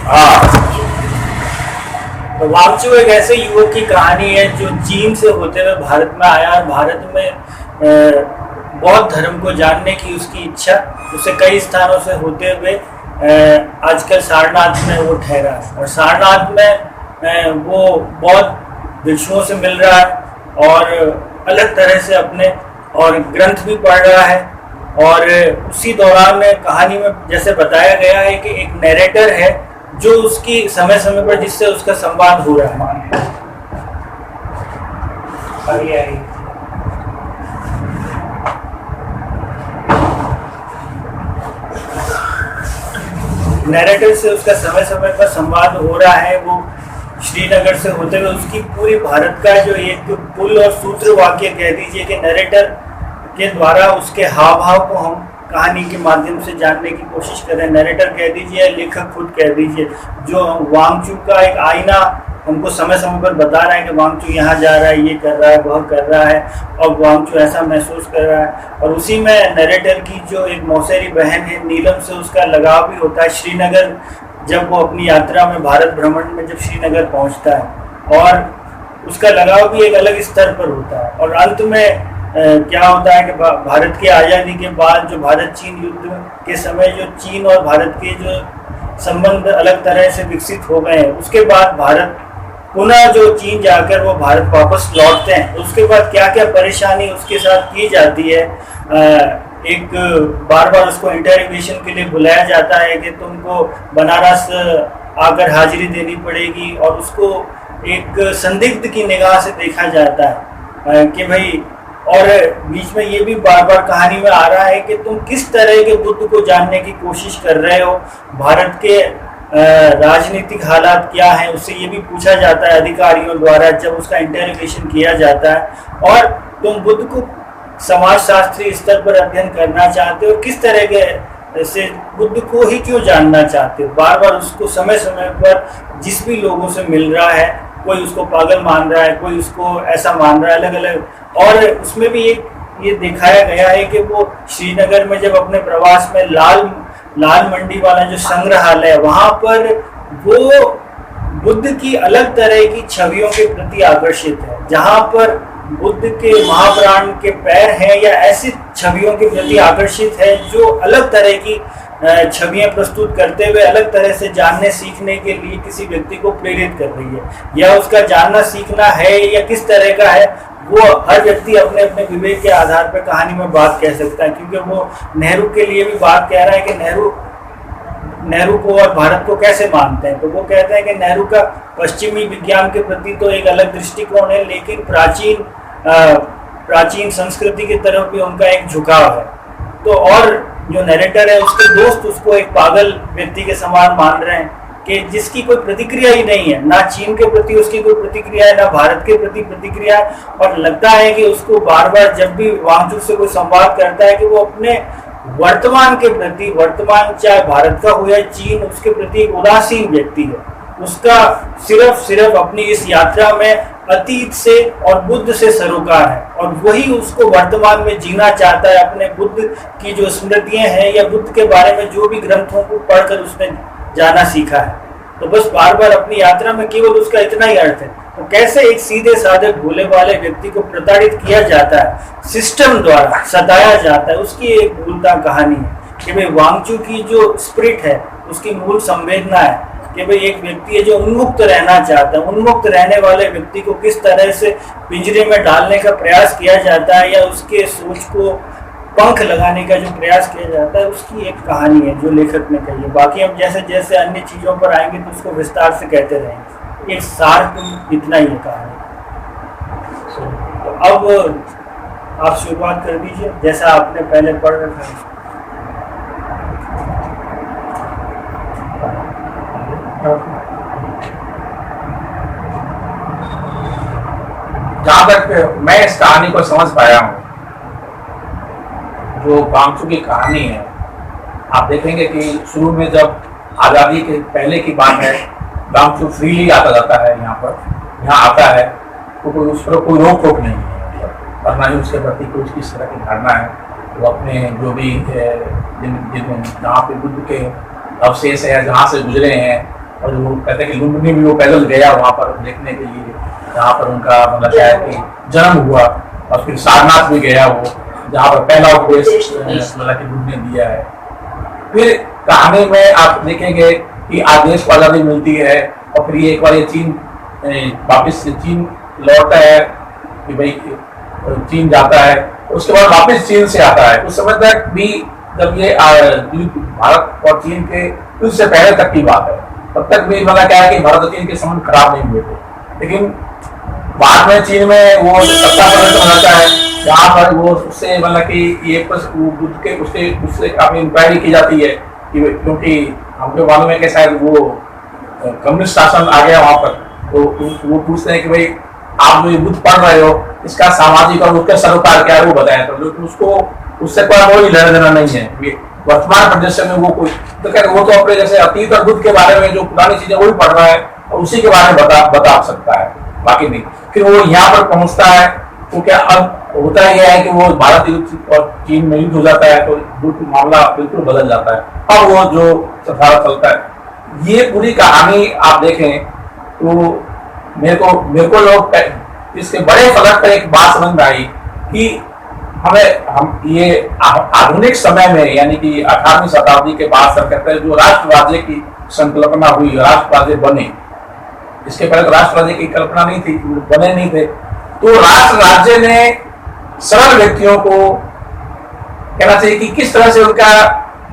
हाँ। तो वांगचू एक ऐसे युवक की कहानी है जो चीन से होते हुए भारत में आया और भारत में बौद्ध धर्म को जानने की उसकी इच्छा उसे कई स्थानों से होते हुए आजकल सारनाथ में वो ठहरा है और सारनाथ में वो बौद्ध भिक्षुओं से मिल रहा है और अलग तरह से अपने और ग्रंथ भी पढ़ रहा है। और उसी दौरान कहानी में जैसे बताया गया है कि एक नैरेटर है जो उसकी समय समय पर जिससे उसका संवाद हो रहा है। नैरेटर से उसका समय समय पर संवाद हो रहा है। वो श्रीनगर से होते हुए उसकी पूरी भारत का जो एक पुल और सूत्र वाक्य कह दीजिए कि नैरेटर के द्वारा उसके हाव भाव को हम कहानी के माध्यम से जानने की कोशिश करें। नैरेटर कह दीजिए, लेखक खुद कह दीजिए, जो वांगचू का एक आईना हमको समय समय पर बता रहा है कि वांगचू यहाँ जा रहा है, ये कर रहा है, वह कर रहा है और वांगचू ऐसा महसूस कर रहा है। और उसी में नैरेटर की जो एक मौसेरी बहन है नीलम से उसका लगाव भी होता है। श्रीनगर जब वो अपनी यात्रा में भारत भ्रमण में जब श्रीनगर पहुँचता है और उसका लगाव भी एक अलग स्तर पर होता है। और अंत में क्या होता है कि भारत की आज़ादी के बाद जो भारत चीन युद्ध के समय जो चीन और भारत के जो संबंध अलग तरह से विकसित हो गए हैं, उसके बाद भारत पुनः जो चीन जाकर वो भारत वापस लौटते हैं, उसके बाद क्या क्या परेशानी उसके साथ की जाती है। एक बार बार उसको इंटरोगेशन के लिए बुलाया जाता है कि तुमको बनारस आकर हाजिरी देनी पड़ेगी और उसको एक संदिग्ध की निगाह से देखा जाता है कि भाई, और बीच में ये भी बार बार कहानी में आ रहा है कि तुम किस तरह के बुद्ध को जानने की कोशिश कर रहे हो, भारत के राजनीतिक हालात क्या हैं, उससे ये भी पूछा जाता है अधिकारियों द्वारा जब उसका इंटरोगेशन किया जाता है। और तुम बुद्ध को समाजशास्त्री स्तर पर अध्ययन करना चाहते हो, किस तरह के से बुद्ध को ही क्यों जानना चाहते हो। बार बार उसको समय समय पर जिस भी लोगों से मिल रहा है, कोई उसको पागल मान रहा है, कोई उसको ऐसा मान रहा है, अलग अलग। और उसमें भी एक ये दिखाया गया है कि वो श्रीनगर में जब अपने प्रवास में लाल मंडी वाला जो संग्रहालय है, वहाँ पर वो बुद्ध की अलग तरह की छवियों के प्रति आकर्षित है, जहाँ पर बुद्ध के महाप्राण के पैर हैं या ऐसी छवियों के प्रति आकर्षित है जो अलग तरह की छवियां प्रस्तुत करते हुए अलग तरह से जानने सीखने के लिए किसी व्यक्ति को प्रेरित कर रही है। या उसका जानना सीखना है या किस तरह का है, वो हर व्यक्ति अपने अपने विवेक के आधार पर कहानी में बात कह सकता है। क्योंकि वो नेहरू के लिए भी बात कह रहा है कि नेहरू को और भारत को कैसे मानते हैं। तो वो कहते हैं कि नेहरू का पश्चिमी विज्ञान के प्रति तो एक अलग दृष्टिकोण है, लेकिन प्राचीन संस्कृति की तरफ भी उनका एक झुकाव है। तो और जो नैरेटर है उसके दोस्त उसको एक पागल व्यक्ति के समान मान रहे हैं कि जिसकी कोई प्रतिक्रिया ही नहीं है, ना चीन के प्रति उसकी कोई प्रतिक्रिया है, ना भारत के प्रति प्रतिक्रिया है। और लगता है कि उसको बार बार जब भी वांगचू से कोई संवाद करता है कि वो अपने वर्तमान के प्रति, वर्तमान चाहे भारत का हो या चीन, उसके प्रति एक उदासीन व्यक्ति है। उसका सिर्फ अपनी इस यात्रा में अतीत से और बुद्ध से सरोकार है और वही उसको वर्तमान में जीना चाहता है। अपने बुद्ध की जो स्मृतियां हैं या बुद्ध के बारे में जो भी ग्रंथों को पढ़कर उसने जाना सीखा है, तो बस बार बार अपनी यात्रा में केवल उसका इतना ही अर्थ है। तो कैसे एक सीधे साधे भोले वाले व्यक्ति को प्रताड़ित किया जाता है, सिस्टम द्वारा सताया जाता है, उसकी एक मूलता कहानी है कि भाई वांगचू की जो स्पिरिट है, उसकी मूल संवेदना है कि भाई एक व्यक्ति है जो उन्मुक्त रहना चाहता है। उन्मुक्त रहने वाले व्यक्ति को किस तरह से पिंजरे में डालने का प्रयास किया जाता है या उसके सोच को पंख लगाने का जो प्रयास किया जाता है, उसकी एक कहानी है जो लेखक ने कही है। बाकी हम जैसे जैसे अन्य चीज़ों पर आएंगे तो उसको विस्तार से कहते रहेंगे। एक सार इतना ही है कहानी। तो अब आप शुरुआत कर दीजिए जैसा आपने पहले पढ़ रखा है। जहाँ तक मैं इस कहानी को समझ पाया हूँ, जो वांगचू की कहानी है, आप देखेंगे कि शुरू में जब आज़ादी के पहले की बात है, वांगचू फ्रीली आता जाता है यहाँ आता है, तो कोई उस पर कोई रोक टोक नहीं है और ना ही उसके प्रति कोई किस तरह की धारणा है। वो अपने जो भी जहाँ पे बुद्ध के अवशेष है, जहाँ से गुजरे हैं, और वो कहते हैं कि लुम्बिनी भी वो पैदल गया वहाँ पर देखने के लिए, जहाँ पर उनका मतलब क्या है कि जन्म हुआ, और फिर सारनाथ भी गया वो, जहाँ पर पहला उपदेश मतलब कि बुद्ध ने दिया है। फिर कहानी में आप देखेंगे कि आदेश को आज़ादी मिलती है, और फिर ये एक बार ये चीन वापिस चीन लौटता है कि भाई चीन जाता है, उसके बाद वापस चीन से आता है। उस समय तक भी जब ये भारत और चीन के युद्ध से पहले तक की बात है, तब तक भी मतलब क्या है कि भारत और चीन के संबंध खराब नहीं हुए थे। लेकिन बाद में चीन में वो सत्ता परिवर्तन होता है, जहाँ पर वो उससे मतलब कि ये बुद्ध के उससे काफी इंक्वायरी की जाती है क्योंकि हमको मालूम है कि शायद वो कम्युनिस्ट शासन आ गया वहाँ पर, तो वो पूछते हैं कि भाई आप जो बुद्ध पढ़ रहे हो इसका सामाजिक और उसका सरोकार क्या है वो बताएं, तो लेकिन उसको उससे कोई लेना देना नहीं है। वर्तमान परिदृश्य में वो कोई तो क्या वो तो अपने जैसे अतीत और बुद्ध के बारे में जो पुरानी चीजें वही पढ़ रहा है और उसी के बारे में बता सकता है, बाकी नहीं। फिर वो यहाँ पर पहुंचता है तो क्या अब होता यह है कि वो भारत युद्ध और चीन में युद्ध हो जाता है, तो बुद्ध मामला बिल्कुल बदल जाता है। अब वो जो भारत चलता है, ये पूरी कहानी आप देखें तो मेरे को लोग इसके बड़े फलक पर एक बात समझ में आई कि हम ये आधुनिक समय में यानी कि 18वीं शताब्दी के बाद सर कहते हैं जो राष्ट्र राज्य की संकल्पना हुई, राष्ट्र राज्य बने, इसके पहले तो राष्ट्र राज्य की कल्पना नहीं थी, बने नहीं थे, तो राष्ट्र राज्य ने सरल व्यक्तियों को कहना चाहिए कि किस तरह से उनका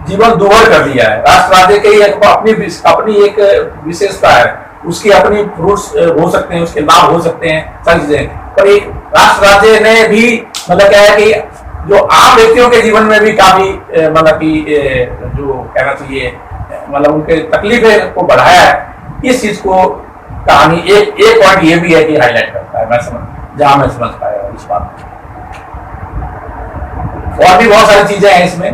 जीवन दुर्भर कर दिया है। राष्ट्र राज्य की अपनी एक विशेषता है, उसकी अपनी फ्रूट्स हो सकते हैं, उसके लाभ हो सकते हैं, सारी चीजें, पर एक राष्ट्र राज्य ने भी मतलब क्या है कि जो आम व्यक्तियों के जीवन में भी काफी मतलब कि जो कहना चाहिए मतलब उनके तकलीफें को बढ़ाया है। इस चीज को कहानी एक पॉइंट ये भी है कि हाईलाइट करता है, जहां मैं समझ पाया इस बात। और भी बहुत सारी चीजें हैं इसमें,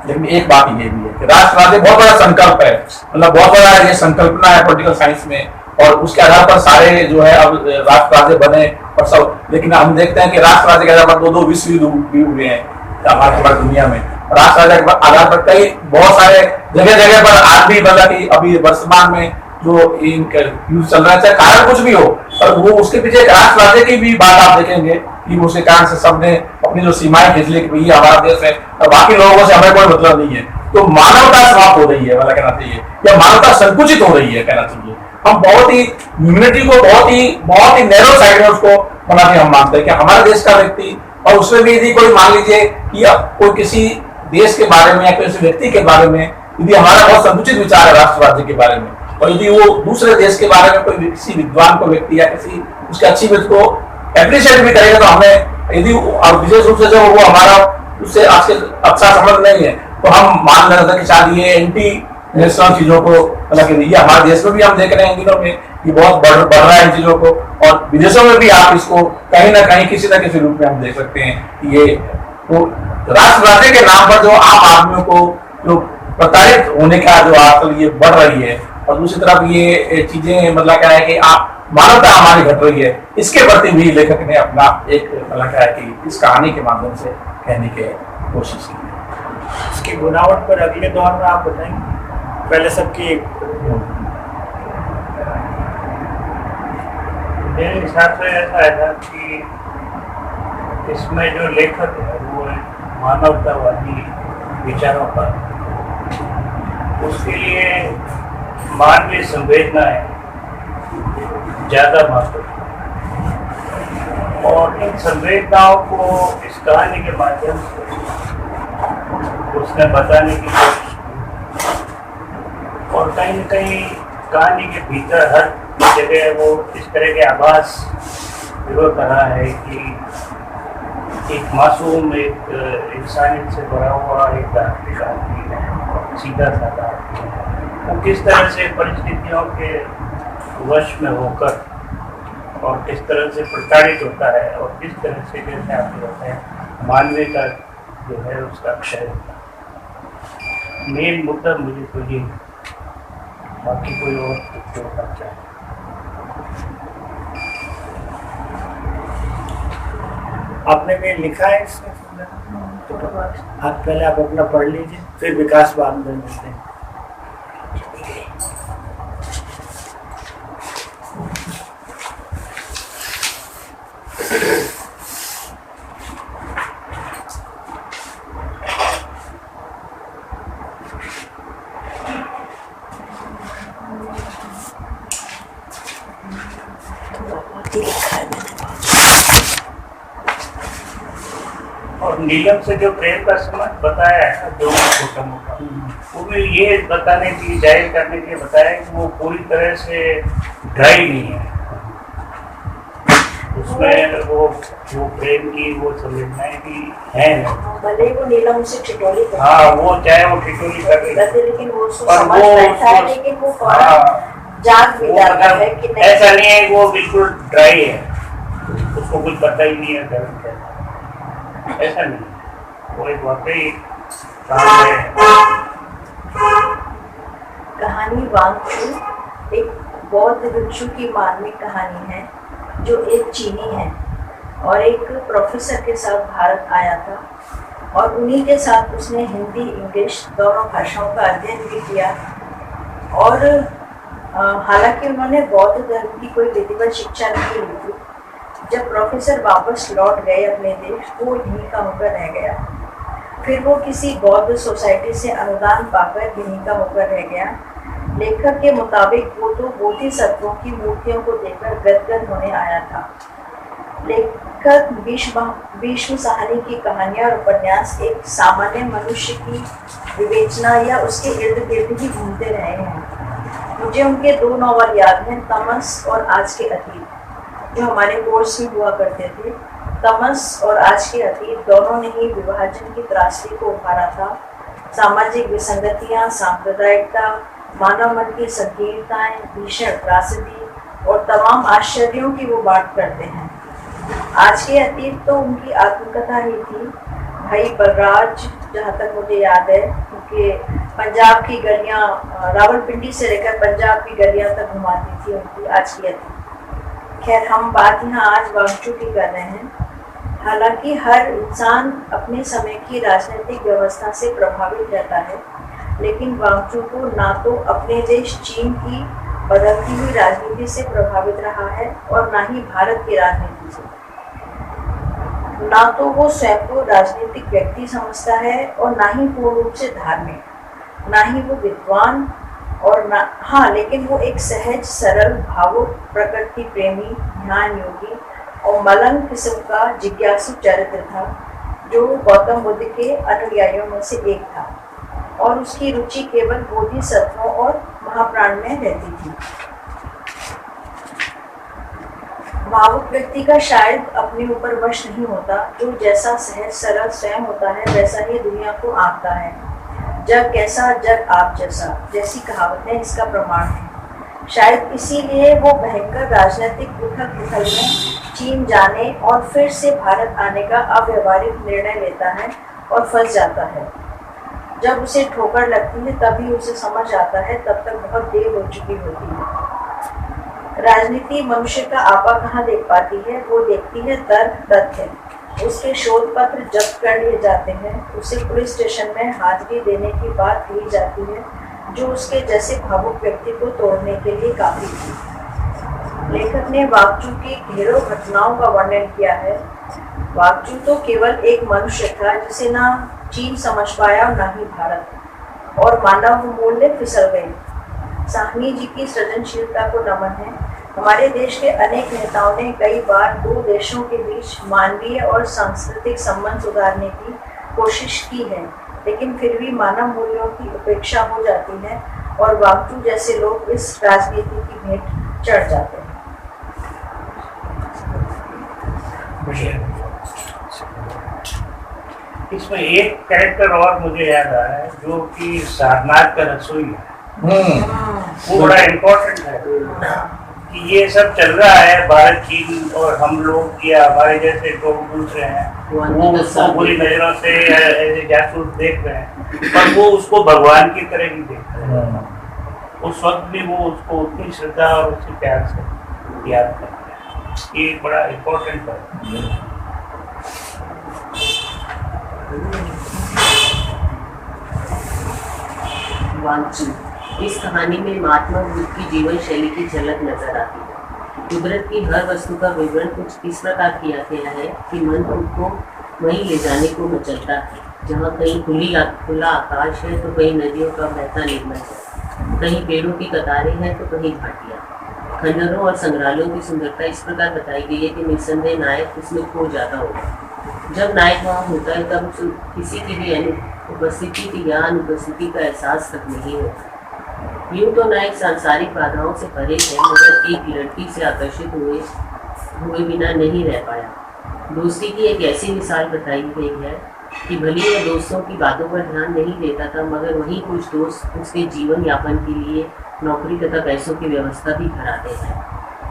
लेकिन एक बात ये भी है कि राष्ट्र राज्य बहुत बड़ा संकल्प है, मतलब बहुत बड़ा ये संकल्पना है पॉलिटिकल साइंस में, और उसके आधार पर सारे जो है अब राष्ट्र राज्य बने और सब। लेकिन हम देखते हैं कि राष्ट्र राज्य के आधार पर दो विश्व युद्ध भी हुए हैं हमारी दुनिया में। राष्ट्र राज्य के आधार पर कई बहुत सारे जगह पर आज भी मतलब कि अभी वर्तमान में जो युद्ध चल रहा है, चाहे कारण कुछ भी हो, पर वो उसके पीछे एक राष्ट्र राज्य की भी बात आप देखेंगे कि उसके कारण से सबने अपनी जो सीमाएं खींच ली कि भैया हमारा देश है और बाकी लोगों से हमें कोई मतलब नहीं है, तो मानवता समाप्त हो रही है मतलब कहना चाहिए, या मानवता संकुचित हो रही है कहना चाहिए। हम बहुत ही ह्यूमैनिटी को बहुत ही नैरो साइड में उसको बना के हम मानते हैं कि हमारे देश का व्यक्ति, और उसमें भी यदि कोई मान लीजिए कि कोई किसी देश के बारे में या किसी व्यक्ति के बारे में यदि हमारा बहुत संकुचित विचार है राष्ट्र राज्य के बारे में, और यदि वो दूसरे देश के बारे में कोई किसी विद्वान को व्यक्ति या किसी उसके अच्छी बात को एप्रिशिएट भी करेगा, तो हमें यदि विशेष रूप से जो वो हमारा उससे आज के अच्छा संबंध नहीं है, तो हम मान लेते हैं कि शायद ये एंटी नेशनल चीजों को मतलब कि ये हमारे देश में भी हम देख रहे हैं इन दिनों में ये बहुत बढ़ रहा है इन चीजों को, और विदेशों में भी आप इसको कहीं ना कहीं किसी न किसी रूप में हम देख सकते हैं। ये तो राष्ट्र राज्य के नाम पर जो आम आदमियों को जो प्रताड़ित होने का जो आजकल ये बढ़ रही है, और दूसरी तरफ ये चीजें मतलब क्या है कि आप मानवता हमारी घट रही है, इसके प्रति भी लेखक ने अपना एक मतलब क्या है कि इस कहानी के माध्यम से कहने की कोशिश की है। इसकी बुनावट पर अगले दौर में आप बताएंगे, पहले सबकी मेरे हिसाब से ऐसा है कि इसमें जो लेखक है वो मानवतावादी विचारों का, उसके लिए मानवीय संवेदनाएं ज्यादा महत्व, और इन संवेदनाओं को इस कहानी के माध्यम से उसने बताने की कोशिश की, और कहीं न कहीं कहानी के भीतर हर जगह वो इस तरह के आभास जरूर कर रहा है कि एक मासूम एक इंसानियत से भरा हुआ एक धार्मिक आदमी है, सीधा साधा आदमी है, वो किस तरह से परिस्थितियों के वश में होकर और किस तरह से प्रताड़ित होता है, और किस तरह से जैसे आप होते हैं मानवीय का जो है उसका क्षय होता है। मेन मुद्दा मुझे तो ये, बाकी कोई और कुछ होना चाहिए। आपने भी लिखा है इसमें? आप पहले आप अपना पढ़ लीजिए, फिर विकास बाद में मिलते हैं। और नीलम से जो प्रेम का संबंध बताया है जो छोटा मोटा, वो भी ये बताने की, जाहिर करने के लिए बताया कि वो पूरी तरह से ड्राई नहीं है। उसमें वो प्रेम की वो संवेदनाएं भी हैं। भले ही वो नीलम उसे ठिठोली करती है। हाँ, वो चाहे वो ठिठोली कर रही है, लेकिन वो उसको पर समझ वो बैठा है, लेकिन वो फौरन जाग भी जाता है कि नहीं। ऐसा नहीं है कि वो बिल्कुल ड्राई है, उसको कुछ पता ही नहीं है धर्म क्या है। ऐसा नहीं है, वो एक वाकई काम है। कहानी वांगचू एक बौद्ध भिक्षु की मार्मिक कहानी है, जो एक चीनी है और एक प्रोफेसर के साथ भारत आया था, और उन्हीं के साथ उसने हिंदी इंग्लिश दोनों भाषाओं का अध्ययन भी किया। और हालांकि उन्होंने बौद्ध धर्म की कोई विधिवत शिक्षा नहीं ली थी। जब प्रोफेसर वापस लौट गए अपने देश, वो यहीं का होकर रह गया। फिर वो किसी बौद्ध सोसाइटी से अनुदान पाकर यहीं का होकर रह गया। लेखक के मुताबिक वो तो बोधिसत्वों की मूर्तियों को देखकर गदगद होने आया था। लेखक भीष्म साहनी की कहानियां और उपन्यास एक सामान्य मनुष्य की विवेचना या उसके इर्द गिर्द ही घूमते रहे हैं। मुझे उनके 2 नॉवल याद हैं, तमस और आज के अतीत, जो हमारे कोर्स में हुआ करते थे। तमस और आज के अतीत दोनों ने ही विभाजन की त्रासदी को उभारा था। सामाजिक विसंगतियां, सांप्रदायिकता, मानव मन की संकीर्णताएं, भीषण त्रासदी और तमाम आश्चर्यों की वो बात करते हैं। आज के अतीत तो उनकी आत्मकथा ही थी। भाई बलराज, जहाँ तक मुझे याद है, क्योंकि पंजाब की गलियाँ, रावलपिंडी से लेकर पंजाब की गलियाँ तक घुमाती थी उनकी आज की अतीत। खैर, हम बात यहाँ आज वांगचू की कर रहे हैं। हालांकि हर इंसान अपने समय की राजनीतिक व्यवस्था से प्रभावित रहता है, लेकिन वांगचू को ना तो अपने देश चीन की बदलती हुई राजनीति से प्रभावित रहा है और ना ही भारत की राजनीति से। ना तो वो स्वयं को राजनीतिक व्यक्ति समझता है और ना ही पूर्ण रूप से धार्मिक, ना ही वो विद्वान और ना, हाँ, लेकिन वो एक सहज, सरल, भावुक, प्रकृति प्रेमी, ध्यान योगी और मलंग किस्म का जिज्ञासु चरित्र था, जो गौतम बुद्ध के अनुयायियों में से एक था, और उसकी रुचि केवल बोधिसत्वों और महाप्राण में रहती थी। भावुक व्यक्ति का शायद अपने ऊपर वश नहीं होता, जो जैसा सहज सरल स्वयं होता है वैसा ही दुनिया को आंकता है। जग कैसा, जग आप जैसा, जैसी कहावत है इसका प्रमाण है। शायद इसीलिए वो भयंकर राजनीतिक उथल-पुथल में चीन जाने और फिर से भारत आने का अव्यवहारिक निर्णय लेता है और फंस जाता है। जब उसे ठोकर लगती है तभी उसे समझ आता है, तब तक बहुत देर हो चुकी होती है। राजनीति मनुष्य का आपा कहाँ देख पाती है, वो देखती है तर्क, तथ्य। उसके शोध पत्र जब्त कर लिए जाते हैं, उसे पुलिस स्टेशन में हाजिरी देने की बात कही जाती है, जो उसके जैसे भावुक व्यक्ति को तोड़ने के लिए काफी थी। लेखक ने वांगचू की ढेरों घटनाओं का वर्णन किया है। वांगचू तो केवल एक मनुष्य था, जिसे ना चीन समझ पाया और ना ही भारत, और मानव मूल्य फिसल गए। साहनी जी की सृजनशीलता को नमन है। हमारे देश के अनेक नेताओं ने कई बार 2 देशों के बीच मानवीय और सांस्कृतिक संबंध सुधारने की कोशिश की है, लेकिन फिर भी मानव मूल्यों की उपेक्षा हो जाती है और वांगचू जैसे लोग इस राजनीति की भेंट चढ़ जाते हैं। इसमें एक कैरेक्टर और मुझे याद आ रहा है, जो कि सारनाथ का रसोई है। वो बड़ा इम्पोर्टेंट है कि ये सब चल रहा है, भारत, चीन और हम लोग या हमारे जैसे लोग दूसरे हैं, वो उसको बुरी नजरों से ऐसे जासूस देख रहे हैं, पर वो उसको भगवान की तरह ही देख रहे हैं। उस वक्त भी वो उसको उतनी श्रद्धा और उसी प्यार से याद करते हैं। ये बड़ा इम्पोर्टेंट है। वांगचू। इस कहानी में महात्मा बुद्ध की जीवन शैली की झलक नजर आती है। कुदरत की हर वस्तु का विवरण कुछ इस प्रकार किया गया है कि मन को वहीं ले जाने को मचलता है। जहाँ कहीं खुला आकाश है तो कहीं नदियों का बहता निर्मल है, कहीं पेड़ों की कतारें हैं तो कहीं घाटियाँ। खंडरों और संग्रहालयों की सुंदरता इस प्रकार बताई गई है कि निस्संदेह नायक इसमें खो जाता होगा। जब नायक वहाँ होता है तब किसी की भी उपस्थिति की या अनुपस्थिति का एहसास तक नहीं होता। यूं तो नायक सांसारिक बाधाओं से परे है, मगर एक लड़की से आकर्षित हुए बिना नहीं रह पाया। दोस्ती की एक ऐसी मिसाल बताई गई है कि भले वह दोस्तों की बातों पर ध्यान नहीं देता था, मगर वहीं कुछ दोस्त उसके जीवन यापन के लिए नौकरी तथा पैसों की व्यवस्था भी कराते हैं।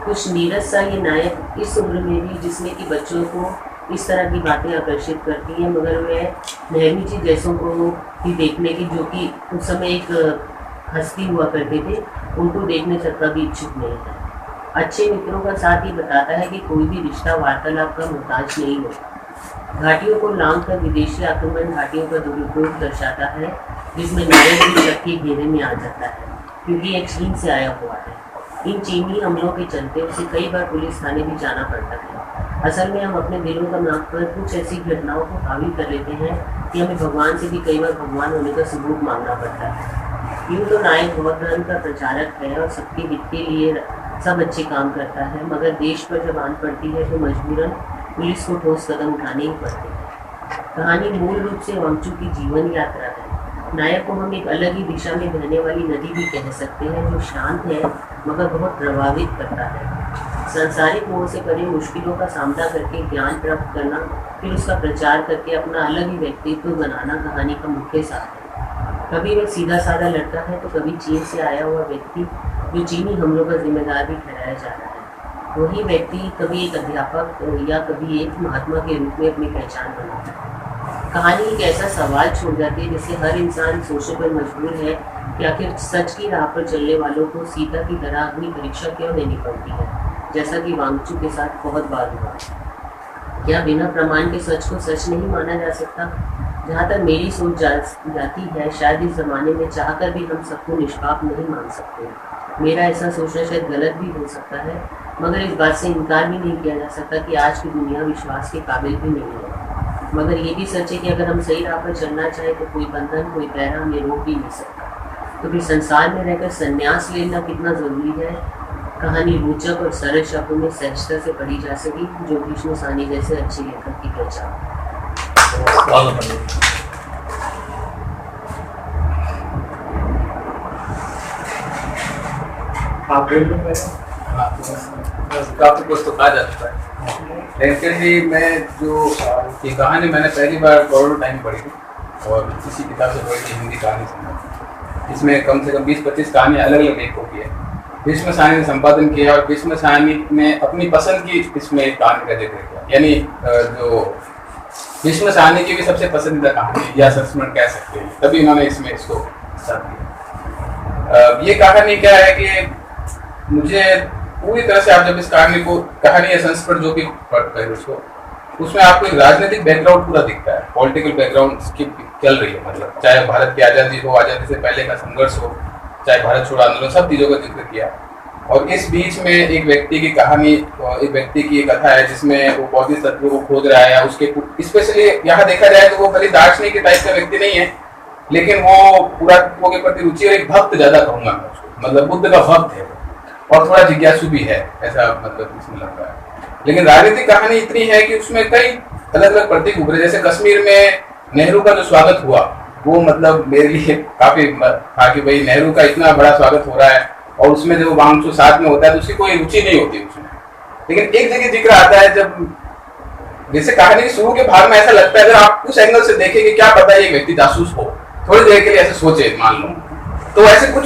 कुछ नीरस सा ये नायक इस उम्र में भी, जिसमें कि बच्चों को इस तरह की बातें आकर्षित करती हैं, मगर वह नहमी जी जैसों को भी देखने की, जो कि उस समय एक हस्ती हुआ करते थे, उनको देखने तक का भी इच्छुक नहीं है। अच्छे मित्रों का साथ ही बताता है कि कोई भी रिश्ता वार्तालाप का मोहताज नहीं होता। घाटियों को लांघ कर विदेशी आक्रमण घाटियों का दुरुपयोग दर्शाता है, जिसमें नायक भी शक के घेरे में आ जाता है, क्योंकि यह चीन से आया हुआ है। इन चीनी हमलों के चलते उसे कई बार पुलिस थाने भी जाना पड़ता है। असल में हम अपने दिलों का नाप पर कुछ ऐसी घटनाओं को हावी कर लेते हैं कि हमें भगवान से भी कई बार भगवान होने का सबूत मांगना पड़ता है। यूँ तो नायक बौद्ध धर्म का प्रचारक है और सबके हित के लिए सब अच्छे काम करता है, मगर देश पर जब आन पड़ती है तो मजबूरन पुलिस को ठोस कदम उठाने ही पड़ते हैं। कहानी मूल रूप से वांगचू की जीवन यात्रा है। नायक को हम एक अलग ही दिशा में बहने वाली नदी भी कह सकते हैं, जो शांत है मगर बहुत प्रभावित करता है। सांसारिक मोह से परे मुश्किलों का सामना करके ज्ञान प्राप्त करना, फिर उसका प्रचार करके अपना अलग ही व्यक्तित्व बनाना कहानी का मुख्य सार है। कभी वह सीधा साधा लड़का है तो कभी चीन से आया हुआ व्यक्ति, जो चीनी हमलों का जिम्मेदार भी ठहराया जा रहा है। वही व्यक्ति कभी एक अध्यापक या कभी एक महात्मा के रूप में अपनी पहचान बनाता है। कहानी एक ऐसा सवाल छोड़ जाती है जिससे हर इंसान सोचने पर मजबूर है कि आखिर सच की राह पर चलने वालों को सीता की तरह अपनी परीक्षा क्यों देनी पड़ती है, जैसा कि वांगचू के साथ बहुत बार हुआ। क्या बिना प्रमाण के सच को सच नहीं माना जा सकता? जहाँ तक मेरी सोच जाती है, शायद इस ज़माने में चाहकर भी हम सबको निष्पाप नहीं मान सकते। मेरा ऐसा सोचना शायद गलत भी हो सकता है, मगर इस बात से इनकार भी नहीं किया जा सकता कि आज की दुनिया विश्वास के काबिल भी नहीं है। मगर ये भी सच है कि अगर हम सही राह पर चलना चाहें तो कोई बंधन, कोई पैरा हमें रोक भी नहीं सकता। तो फिर संसार में रहकर संन्यास लेना कितना ज़रूरी है। कहानी रोचक और सरल शब्दों में सहजता से पढ़ी जा सकी, जो विष्णु सानी जैसे अच्छे लेखक की पहचान। काफी कुछ तो कहा जा चुका है, लेकिन भी मैं जो ये कहानी मैंने पहली बार कोरोना टाइम पढ़ी थी और इसी किताब से पढ़ी थी, हिंदी कहानी से। इसमें कम से कम 20-25 कहानियाँ अलग अलग लेखकों की है। भीष्म साहनी ने संपादन किया और भीष्म साहनी ने अपनी पसंद की इसमें कहानी का जिक्र किया, यानी जो भीष्म साहनी की भी सबसे पसंदीदा कहानी या संस्मरण कह सकते हैं, तभी उन्होंने इसमें इसको साथ दिया। ये कहानी क्या है कि मुझे पूरी तरह से आप जब इस कहानी या संस्मरण जो भी पढ़ते हैं उसमें आपको एक राजनीतिक बैकग्राउंड पूरा दिखता है, पॉलिटिकल बैकग्राउंड की चल रही है। मतलब चाहे भारत की आज़ादी हो, आज़ादी से पहले का संघर्ष हो, चाहे भारत छोड़ो आंदोलन, सब चीज़ों का जिक्र किया। और इस बीच में एक व्यक्ति की कहानी, एक व्यक्ति की कथा है जिसमें वो बौद्धिक तत्वों को खोज रहा है। उसके स्पेशली यहाँ देखा जाए तो वो भले दार्शनिक के टाइप का व्यक्ति नहीं है, लेकिन वो पुरातत्वों के प्रति रुचि और एक भक्त ज्यादा कहूँगा मैं उसको, मतलब बुद्ध का भक्त है और थोड़ा जिज्ञासु भी है, ऐसा मतलब इसमें लगता है। लेकिन राजनीतिक कहानी इतनी है कि उसमें कई अलग अलग प्रतीक उभरे। जैसे कश्मीर में नेहरू का जो स्वागत हुआ वो मतलब मेरे लिए काफी था कि भाई नेहरू का इतना बड़ा स्वागत हो रहा है और उसमें जब वांगचू साथ में होता है तो उसकी कोई रुचि नहीं होती उसमें। लेकिन एक जगह जिक्र आता है, जब जैसे कहानी के शुरू के भाग में ऐसा लगता है, अगर आप उस एंगल से देखेंगे क्या पता ये व्यक्ति जासूस हो, थोड़ी देर के लिए ऐसे सोचे मान लो, तो ऐसे कुछ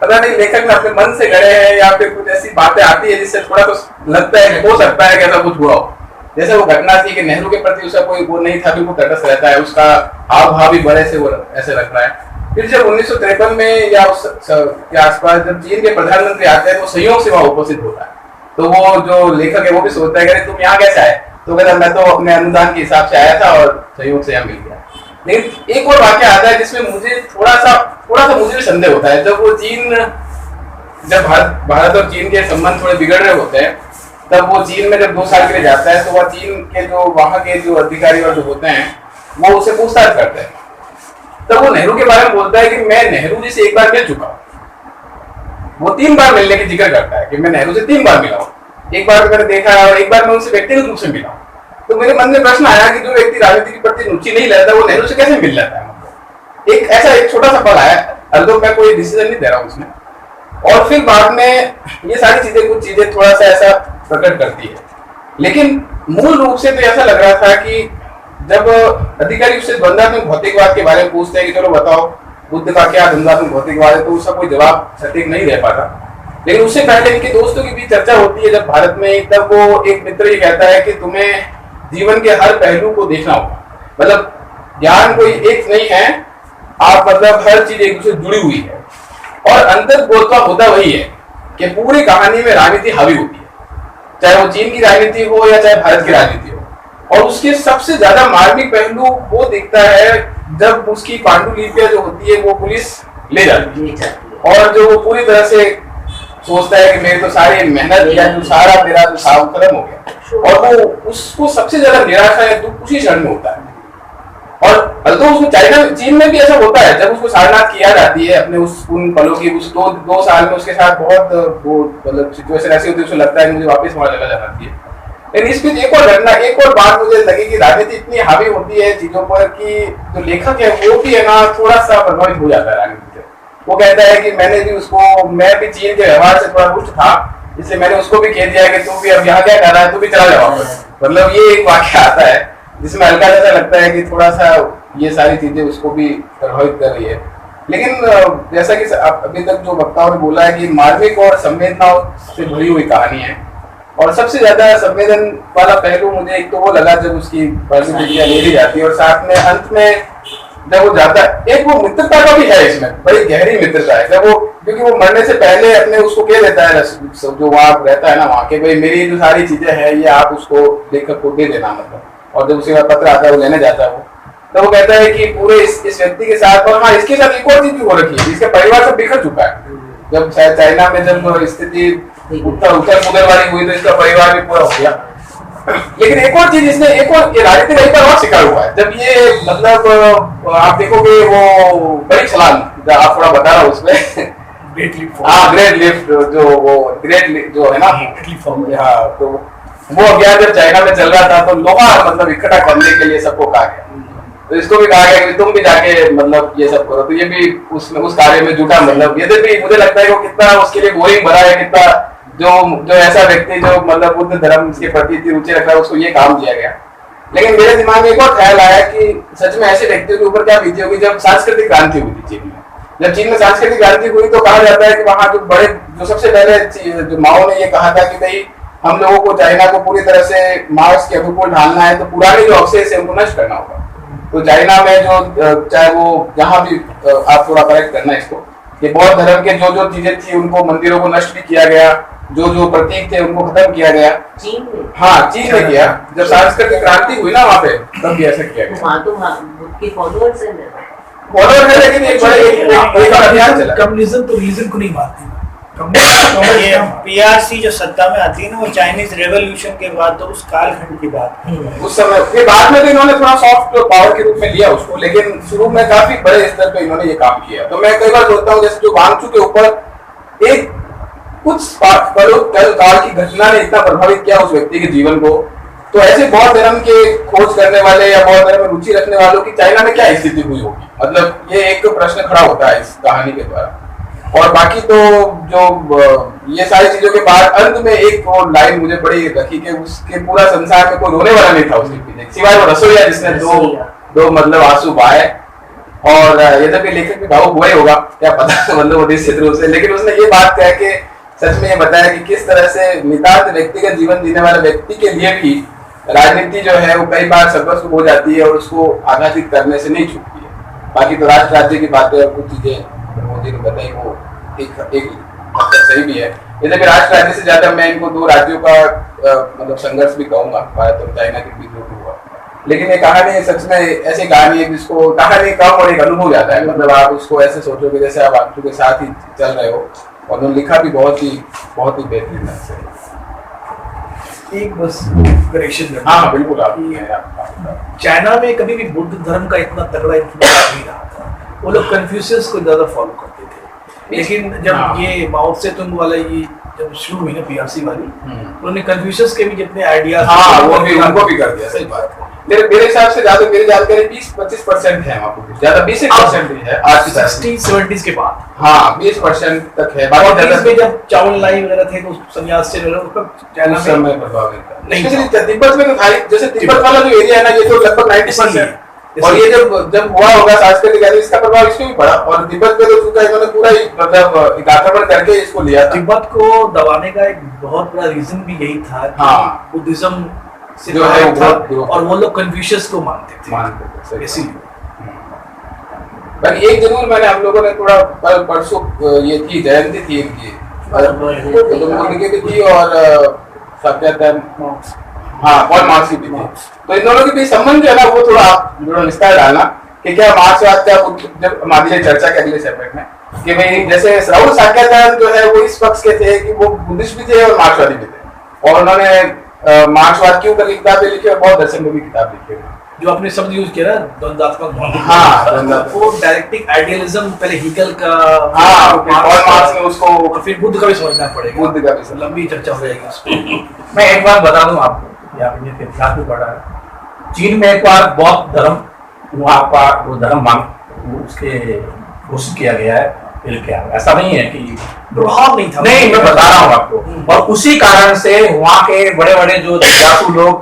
पता नहीं लेखक ने अपने मन से गढ़े हैं या फिर कुछ ऐसी बातें आती है जिससे थोड़ा तो लगता है कि हो सकता है कि ऐसा कुछ हुआ हो। जैसे वो घटना थी कि नेहरू के प्रति उसका कोई वो नहीं था, बिल्कुल तटस्थ रहता है, उसका हाव भाव भी बड़े से वो ऐसे लग रहा है। फिर जब 1953 में या उस के आसपास जब चीन के प्रधानमंत्री आते हैं तो संयोग से वहाँ उपस्थित होता है, तो वो जो लेखक है वो भी सोचता है कि तुम यहाँ कैसे आए, तो कहता मैं तो अपने अनुदान के हिसाब से आया था और संयोग से यहाँ मिल गया। लेकिन एक और वाक्य आता है जिसमें मुझे थोड़ा सा मुझे भी संदेह होता है। जब भारत और चीन के संबंध थोड़े बिगड़ रहे होते हैं, तब वो चीन में जब 2 साल के लिए जाता है तो वह चीन के जो वहां के जो अधिकारी और जो होते हैं वो उसे पूछताछ करते हैं। तब वो नेहरू के बारे में बोलता है कि मैं नेहरू जी से 1 बार मिल चुका हूँ। वो 3 बार मिलने की जिक्र करता है कि मैं नेहरू से 3 बार मिला हूँ। 1 बार मैंने देखा है और 1 बार मैं उनसे व्यक्तिगत रूप से मिला हूँ। तो मेरे मन में प्रश्न आया कि जो व्यक्ति राजनीति के प्रति रुचि नहीं लेता वो नेहरू से कैसे मिल जाता है। मतलब एक छोटा सा पल आया, although मैं कोई डिसीजन नहीं दे रहा हूँ उसमें। और फिर बाद में ये सारी कुछ चीजें थोड़ा सा ऐसा प्रकट करती है, लेकिन मूल रूप से तो ऐसा लग रहा था कि जब अधिकारी उससे द्वंद्वात्मक भौतिकवाद के बारे में पूछते हैं कि चलो बताओ बुद्ध का क्या द्वंद्वात्मक भौतिकवाद है, तो उसका कोई जवाब सटीक नहीं रह पाता। लेकिन उससे पहले इनके दोस्तों की भी चर्चा होती है जब भारत में, तब वो एक मित्र ये कहता है कि तुम्हें जीवन के हर पहलू को देखना होगा। मतलब ज्ञान कोई एक नहीं है, आप मतलब हर चीज एक दूसरे से जुड़ी हुई है। और अंतर्बोध का मुद्दा वही है कि पूरी कहानी में राजनीति हावी होती है, चाहे वो चीन की राजनीति हो या चाहे भारत की राजनीति हो। और उसके सबसे ज्यादा मार्मिक पहलू वो दिखता है जब उसकी पांडुलिपियां जो होती है वो पुलिस ले जाती है, और जो वो पूरी तरह से सोचता है कि मेरी तो सारी मेहनत या जो सारा मेरा जो था वो खत्म हो गया, और वो उसको सबसे ज्यादा निराशा या दुख उसी क्षण में होता है। और तो उसमें चीन में भी ऐसा होता है, जब उसको सारनाथ किया जाती है अपने उन पलों की, उस 2 साल में उसके साथ बहुत वो मतलब सिचुएशन ऐसी होती है, उसको लगता है मुझे वापस वहां चला जाना चाहिए। लेकिन इस बीच एक और बात मुझे लगी कि राजनीति इतनी हावी होती है चीजों पर कि जो लेखक है वो भी है ना थोड़ा सा प्रभावित हो जाता है राजनीति से। वो कहता है कि मैं भी चीन के व्यवहार से थोड़ा रुष्ट था, इसलिए मैंने उसको भी कह दिया कि तू भी अब यहाँ क्या कर रहा है, तू भी चला जा वापस। मतलब ये एक वाक्य आता है जिसमें हल्का सा लगता है कि थोड़ा सा ये सारी चीजें उसको भी प्रभावित कर रही है। लेकिन जैसा कि अभी तक जो वक्ताओं ने बोला है कि मार्मिक और संवेदनाओं से भरी हुई कहानी है, और सबसे ज्यादा संवेदन वाला पहलू मुझे एक तो वो लगा जब उसकी प्रतिक्रिया ले ली जाती है, और साथ में अंत में जब वो जाता है, एक वो मित्रता का भी है इसमें, बड़ी गहरी मित्रता है। जब वो क्योंकि वो मरने से पहले अपने उसको कह देता है जो वहाँ रहता है ना वहाँ के, भाई मेरी जो सारी चीजें हैं ये आप उसको लेखक को दे देना मतलब। और जब उसके बाद पत्र आता है वो लेने जाता है वो, तो वो कहता है कि पूरे इस व्यक्ति के साथ, और हाँ इसके साथ एक और चीज भी हो रखी है, इसका परिवार सब बिखर चुका है। जब चाइना में जब स्थिति उतर पुदर वाली हुई तो इसका परिवार भी पूरा हो गया। लेकिन एक और चीज इसने ये राजनीतिक वहीं पर और शिकार हुआ है। जब ये मतलब आप देखोगे वो बड़ी छलांग आप थोड़ा बता रहा हूँ उसमें ग्रेट लिफ्ट जो है ना, तो वो अभियान जब चाइना में चल रहा था तो लोहा मतलब इकट्ठा करने के लिए सबको कहा गया, तो इसको भी कहा गया कि तुम भी जाके मतलब ये सब करो, तो ये भी उस कार्य में जुटा। मतलब ये भी मुझे लगता है कि कितना उसके लिए बोरिंग भरा है, कितना जो ऐसा व्यक्ति जो मतलब बुद्ध धर्म के प्रति इतनी रुचि रखा है उसको ये काम दिया गया। लेकिन मेरे दिमाग में एक और ख्याल आया कि सच में ऐसे व्यक्तियों के ऊपर क्या बीती होगी जब सांस्कृतिक क्रांति हुई थी चीन में। जब चीन में सांस्कृतिक क्रांति हुई तो कहा जाता है कि वहाँ जो सबसे पहले जो माओ ने ये कहा था कि भाई हम लोगों को चाइना को पूरी तरह से मार्क्स के अनुकूल ढालना है, तो पुराने जो अवशेष है उनको नष्ट करना होगा। तो चाइना में जो चाहे वो जहाँ भी आप थोड़ा करेक्ट करना इसको, कि बौद्ध धर्म के जो चीजें थी उनको मंदिरों को नष्ट भी किया गया, जो प्रतीक थे उनको खत्म किया गया। चीन में? हाँ चीन में किया, जब सांस्कृतिक क्रांति हुई ना वहाँ पे तब भी ऐसा किया गया। वहाँ तो बुद्ध के फॉलोअर्स हैं, लेकिन एक अभियान चला। कम्युनिज्म तो रीजन को नहीं मानती। ये पीआरसी जो सत्ता में आती है ना वो चाइनीज रेवोल्यूशन के बाद, तो उस कालखंड की बात है। उस समय फिर बाद में तो इन्होंने थोड़ा सॉफ्ट पावर के रूप में लिया उसको, लेकिन शुरू में काफी बड़े स्तर पे इन्होंने ये काम किया। तो मैं कई बार सोचता हूँ जैसे जो वांगचू के ऊपर एक कुछ काल की घटना ने इतना प्रभावित किया उस व्यक्ति के जीवन को, तो ऐसे बौद्ध धर्म के खोज करने वाले या बौद्ध धर्म में रुचि रखने वालों की चाइना में क्या स्थिति हुई होगी। मतलब ये एक प्रश्न खड़ा होता है इस कहानी के द्वारा। और बाकी तो जो ये सारी चीजों के बाद अंत में एक और लाइन मुझे बड़ी रखी कि उसके पूरा संसार में कोई रोने वाला नहीं था उसके पीछे, सिवाय वो रसोईया जिसने दो मतलब आंसू बहाए। और यद्यपि लेखक भी भावुक हुआ ही होगा, क्या पता मतलब वो निश्चित रूप से, लेकिन उसने ये बात कह के सच में ये बताया कि किस तरह से नितांत व्यक्तिगत जीवन जीने वाले व्यक्ति के लिए भी राजनीति जो है वो कई बार सर्वस्व हो जाती है और उसको आघातित करने से नहीं छूटती है। बाकी तो राष्ट्र राज्य की बातें और कुछ चीजें मोदी ने बताई वो एक सही भी है। यद्यपि राष्ट्र राज्य से ज्यादा मैं इनको 2 राज्यों का मतलब संघर्ष भी कहूंगा, भारत और चाइना के बीच जो हुआ। लेकिन ये कहानी सच में ऐसी कहानी है जिसको कहानी कम और एक अनुभव जाता है, मतलब आप उसको ऐसे सोचोगे जैसे आप वांचू के साथ ही चल रहे हो, और उन्होंने लिखा भी बहुत ही बेहतरीन है। एक बस करेक्शन हाँ बिल्कुल, आप चाइना में कभी भी बुद्ध धर्म का इतना तगड़ा इन्फ्लुएंस नहीं रहा था, वो लोग कन्फ्यूशियस को ज्यादा फॉलो करते थे। लेकिन जब ये माओ से तुंग वाला ये जब शुरू हुई ना पीआरसी वाली, उन्होंने कन्फ्यूशियस के भी जितने आइडियाज वो भी उनको भी कर दिया। सही बात है। मेरे हिसाब से ज्यादा मेरी जानकारी 20-25% है, वहाँ पे ज्यादा 20% ही है आज की 60-70s के बाद। हाँ 20% तक है। बाकी जब चावल लाई वगैरह थे तो संन्यास से चाइना समय प्रभावित नहीं, तिब्बत में तो था, जैसे तिब्बत वाला जो एरिया है ना, ये तो लगभग 90%, और ये जब हुआ होगा सांस्कृतिक, इसका प्रभाव इसमें भी पड़ा, और तिब्बत में तो चूंकि इन्होंने पूरा ही मतलब एक आक्रमण करके इसको लिया था। तिब्बत को दबाने का एक बहुत बड़ा रीजन भी यही था कि बुद्धिज्म से जो है था, और वो लोग कन्फ्यूशियस को मानते थे इसीलिए। बाकी एक जरूर मैंने हम लोगों ने थोड़ा परसों ये थी जयंती थी इनकी, तो थी, और सब कहते हैं हाँ और मार्क्स भी थे, तो इन दोनों के बीच संबंध जो है ना वो थोड़ा आप विस्तार डालना कि क्या मार्क्सवाद का, जब हमारी लिए चर्चा के अगले सेगमेंट में कि भाई जैसे राहुल साक्यायन जो है वो इस पक्ष के थे कि वो बुद्धिस्ट भी थे और मार्क्सवादी भी थे, और उन्होंने मार्क्सवाद के ऊपर किताबें लिखी और बौद्ध दर्शन में भी किताब लिखी, जो आपने शब्द यूज किया ना द्वंद्वात्मक। हाँ वो डायरेक्टिक आइडियलिज्म पहले हिगल का, हाँ और मार्क्स ने उसको, और फिर बुद्ध का भी समझना पड़ेगा, बुद्ध का भी लंबी चर्चा हो जाएगी उस पर। मैं एक बात बता दूं आपको, आपने इतिहास में पढ़ा है, चीन में एक बार बौद्ध धर्म वहाँ का वो धर्म मांग उसके घोषित किया गया है, ऐसा नहीं है कि प्रभाव नहीं था, नहीं मैं बता रहा हूँ आपको, और उसी कारण से वहाँ के बड़े बड़े जो जिज्ञासु लोग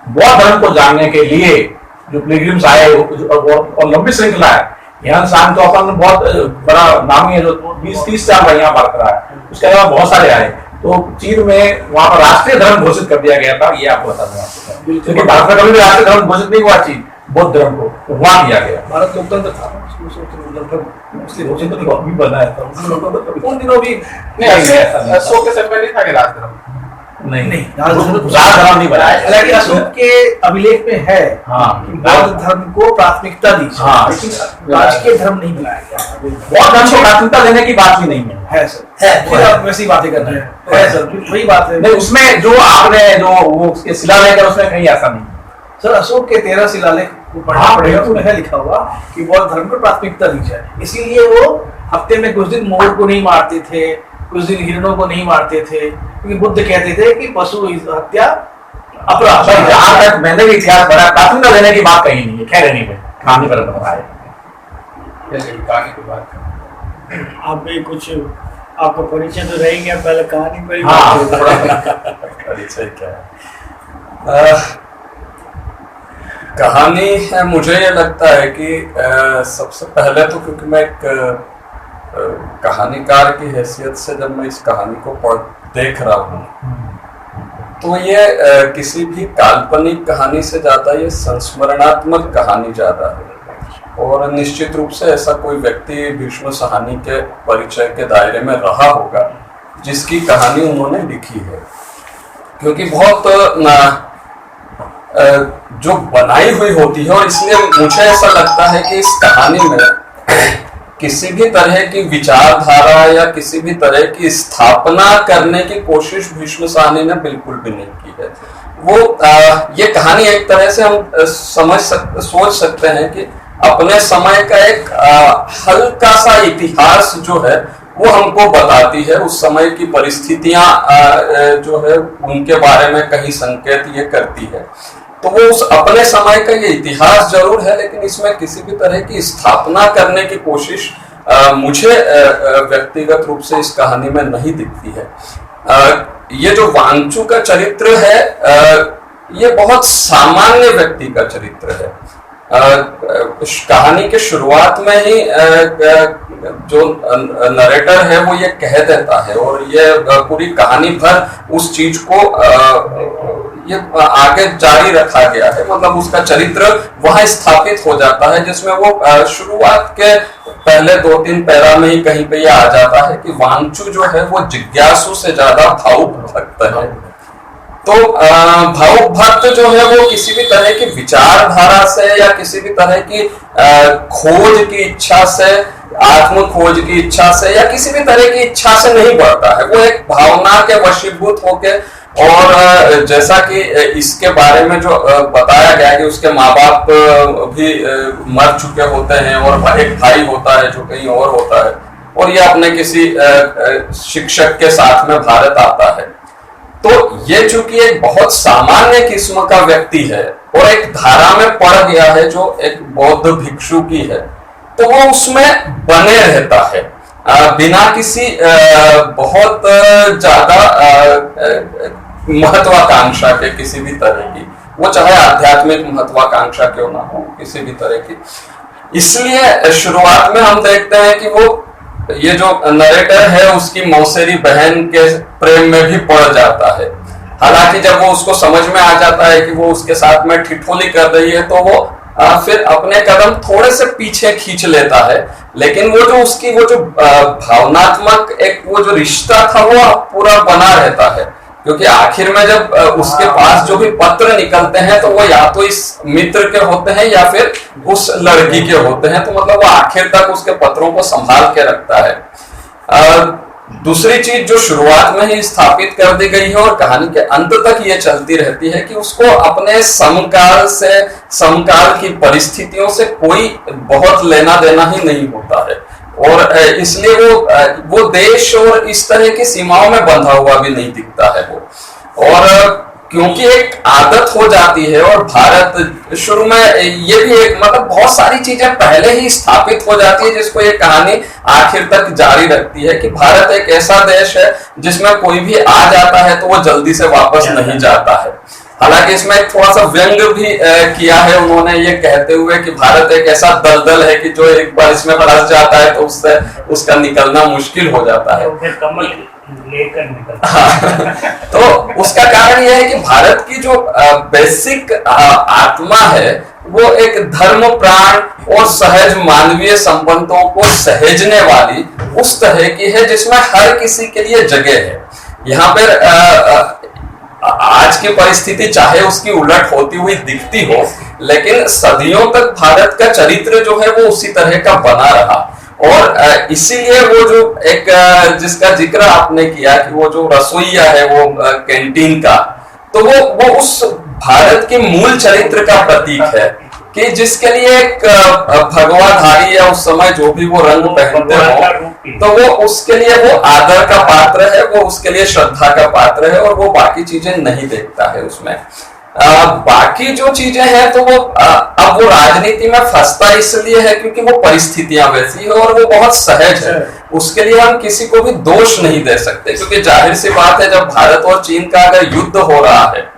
बौद्ध धर्म को जानने के लिए जो पिलग्रिम्स आए, और लंबी श्रृंखला है, यहाँ शांत तो अपन बहुत बड़ा नामी है जो 20-30 साल यहाँ बात रहा है, उसके अलावा बहुत सारे आए, तो चीन में वहाँ पर राष्ट्रीय धर्म घोषित कर दिया गया था, ये आपको बता दूं, क्योंकि भारत में कभी भी राष्ट्रीय धर्म घोषित नहीं हुआ चीन, बौद्ध धर्म को वहाँ किया गया। भारत लोकतंत्र था, बनाया था उन दिनों भी अशोक के समय नहीं था कि राजधर्म, नहीं राजधर्म नहीं बनाया, हालांकि अशोक के अभिलेख में है कि बौद्ध धर्म को प्राथमिकता दी, लेकिन राजकीय धर्म नहीं बनाया गया। बौद्ध धर्म को प्राथमिकता देने की बात भी नहीं है सर, फिर आप वैसी बातें कर रहे हैं, है सर, वही बात है। नहीं, उसमें जो आपने जो वो उसके शिलालेख है उसमें कहीं ऐसा नहीं सर। अशोक के 13 शिलालेख पढ़ना पड़ेगा, उसमें है लिखा हुआ कि बौद्ध धर्म को प्राथमिकता दी जाए, इसीलिए वो हफ्ते में कुछ दिन मोर को नहीं मारते थे, कुछ दिन हिरणों को नहीं मारते थे, क्योंकि बुद्ध कहते थे कि पशु हत्या अपराध। जहाँ तक मैंने भी इतिहास पढ़ा, प्राथमिकता देने की बात कहीं नहीं है, खैर नहीं है, कहानी पर बताया कहानी की बात। आप भी कुछ आपका परिचय तो रह गया, पहले कहानी पर ही परिचय क्या है? कहानी है, मुझे ये लगता है कि सबसे पहले तो क्योंकि मैं एक कहानीकार की हैसियत से जब मैं इस कहानी को देख रहा हूँ, तो ये किसी भी काल्पनिक कहानी से ज़्यादा ये संस्मरणात्मक कहानी ज़्यादा है, और निश्चित रूप से ऐसा कोई व्यक्ति भीष्म साहनी के परिचय के दायरे में रहा होगा जिसकी कहानी उन्होंने लिखी है, क्योंकि बहुत जो बनाई हुई होती है, और इसलिए मुझे ऐसा लगता है कि इस कहानी में किसी भी तरह की विचारधारा या किसी भी तरह की स्थापना करने की कोशिश भीष्म साहनी ने बिल्कुल भी नहीं की है। वो ये कहानी एक तरह से हम सोच सकते हैं कि अपने समय का एक हल्का सा इतिहास जो है वो हमको बताती है, उस समय की परिस्थितियां जो है उनके बारे में कहीं संकेत ये करती है। तो वो उस अपने समय का ये इतिहास जरूर है, लेकिन इसमें किसी भी तरह की स्थापना करने की कोशिश मुझे व्यक्तिगत रूप से इस कहानी में नहीं दिखती है। ये जो वांचू का चरित्र है ये बहुत सामान्य व्यक्ति का चरित्र है। कहानी के शुरुआत में ही जो नरेटर है वो ये कह देता है, और ये पूरी कहानी भर उस चीज को ये आगे जारी रखा गया है, मतलब उसका चरित्र वहां स्थापित हो जाता है, जिसमें वो शुरुआत के पहले 2-3 पैरा में ही कहीं पे ये आ जाता है कि वांचू जो है वो जिज्ञासु से ज्यादा भावुक भक्त है। तो भावुक भक्त जो है वो किसी भी तरह की विचारधारा से या किसी भी तरह की खोज की इच्छा से, आत्म खोज की इच्छा से या किसी भी तरह की इच्छा से नहीं बढ़ता है। वो एक भावना के वशीभूत होके, और जैसा कि इसके बारे में जो बताया गया कि उसके माँ बाप भी मर चुके होते हैं और एक भाई होता है जो कहीं और होता है, और ये अपने किसी शिक्षक के साथ में भारत आता है। तो ये चूंकि एक बहुत सामान्य किस्म का व्यक्ति है और एक धारा में पड़ गया है जो एक बौद्ध भिक्षु की है, तो वो उसमें बने रहता है बिना किसी बहुत ज्यादा महत्वाकांक्षा के, किसी भी तरह की, वो चाहे आध्यात्मिक महत्वाकांक्षा क्यों ना हो, किसी भी तरह की। इसलिए शुरुआत में हम देखते हैं कि वो ये जो नरेटर है उसकी मौसेरी बहन के प्रेम में भी पड़ जाता है। हालांकि जब वो उसको समझ में आ जाता है कि वो उसके साथ में ठिठोली कर रही है, तो वो फिर अपने कदम थोड़े से पीछे खींच लेता है। लेकिन वो जो उसकी वो जो भावनात्मक एक वो जो रिश्ता था वो पूरा बना रहता है, क्योंकि आखिर में जब उसके पास जो भी पत्र निकलते हैं तो वो या तो इस मित्र के होते हैं या फिर उस लड़की के होते हैं, तो मतलब वो आखिर तक उसके पत्रों को संभाल के रखता है। दूसरी चीज जो शुरुआत में ही स्थापित कर दी गई है और कहानी के अंत तक ये चलती रहती है कि उसको अपने समकाल से, समकाल की परिस्थितियों से कोई बहुत लेना देना ही नहीं होता है, और इसलिए वो देश और इस तरह की सीमाओं में बंधा हुआ भी नहीं दिखता है वो। और क्योंकि एक आदत हो जाती है, और भारत शुरू में ये भी एक मतलब बहुत सारी चीजें पहले ही स्थापित हो जाती है जिसको ये कहानी आखिर तक जारी रखती है कि भारत एक ऐसा देश है जिसमें कोई भी आ जाता है तो वो जल्दी से वापस नहीं जाता है। हालांकि इसमें एक थोड़ा सा व्यंग भी किया है उन्होंने, ये कहते हुए कि भारत एक ऐसा दलदल है कि जो एक बार इसमें फंस जाता है तो उससे उसका निकलना मुश्किल हो जाता है। तो फिर कमल लेकर निकलता है। तो उसका कारण यह है कि भारत की जो बेसिक आत्मा है वो एक धर्म प्राण और सहज मानवीय संबंधों को सहेजने वाली उस तरह की है जिसमें हर किसी के लिए जगह है। यहाँ पर आज की परिस्थिति चाहे उसकी उलट होती हुई दिखती हो, लेकिन सदियों तक भारत का चरित्र जो है वो उसी तरह का बना रहा, और इसीलिए वो जो एक जिसका जिक्र आपने किया कि वो जो रसोइया है वो कैंटीन का, तो वो उस भारत के मूल चरित्र का प्रतीक है कि जिसके लिए एक भगवाधारी या उस समय जो भी वो रंग पहनते हो तो वो उसके लिए वो आदर का पात्र है, वो उसके लिए श्रद्धा का पात्र है, और वो बाकी चीजें नहीं देखता है उसमें। बाकी जो चीजें हैं तो वो अब वो राजनीति में फंसता इसलिए है क्योंकि वो परिस्थितियां वैसी है और वो बहुत सहज है, उसके लिए हम किसी को भी दोष नहीं दे सकते, क्योंकि जाहिर सी बात है जब भारत और चीन का अगर युद्ध हो रहा है